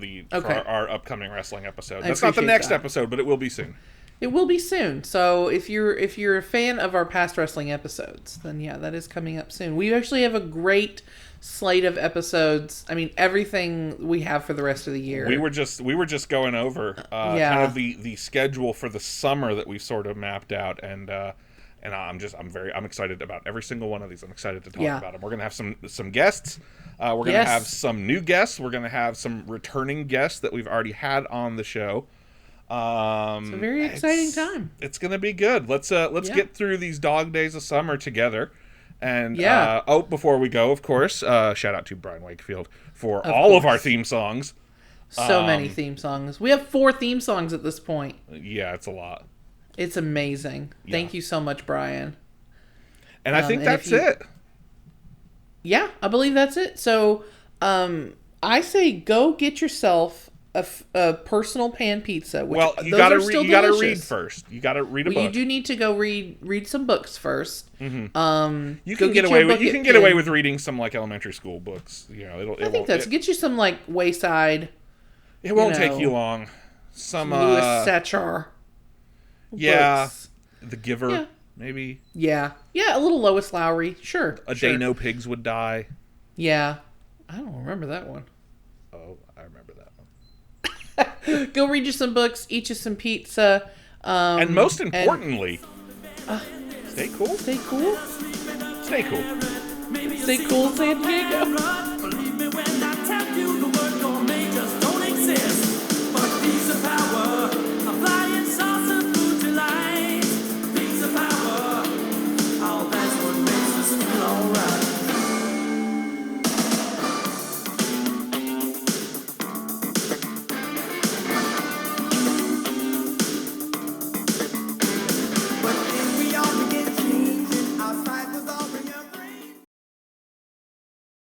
Speaker 2: our upcoming wrestling episode. That's not the next episode, but it will be soon.
Speaker 3: It will be soon. So if you're a fan of our past wrestling episodes, then yeah, that is coming up soon. We actually have a great slate of episodes. I mean, everything we have for the rest of the year.
Speaker 2: We were just going over kind of the schedule for the summer that we've sort of mapped out, and I'm excited about every single one of these. I'm excited to talk about them. We're gonna have some guests. We're going to have some new guests. We're going to have some returning guests that we've already had on the show.
Speaker 3: It's a very exciting time.
Speaker 2: It's going to be good. Let's get through these dog days of summer together. And before we go, of course, shout out to Brian Wakefield for all of our theme songs.
Speaker 3: So many theme songs. We have 4 theme songs at this point.
Speaker 2: Yeah, it's a lot.
Speaker 3: It's amazing. Thank you so much, Brian.
Speaker 2: And I think that's it.
Speaker 3: Yeah, I believe that's it. So, I say go get yourself a personal pan pizza. Which,
Speaker 2: well, you gotta read first. You gotta read a book.
Speaker 3: You do need to go read some books first.
Speaker 2: Mm-hmm. You can get away with reading some like elementary school books. You know,
Speaker 3: I think that's get you some like Wayside.
Speaker 2: It won't take you long. Some
Speaker 3: Louis Sachar.
Speaker 2: Yeah,
Speaker 3: books.
Speaker 2: The Giver, maybe.
Speaker 3: Yeah, a little Lois Lowry. Sure.
Speaker 2: A Day No Pigs Would Die.
Speaker 3: Yeah, I don't remember that one.
Speaker 2: Oh, I remember that one.
Speaker 3: Go read you some books, eat you some pizza,
Speaker 2: and most importantly, stay cool.
Speaker 3: Stay cool.
Speaker 2: Stay cool.
Speaker 3: Stay cool, San Diego.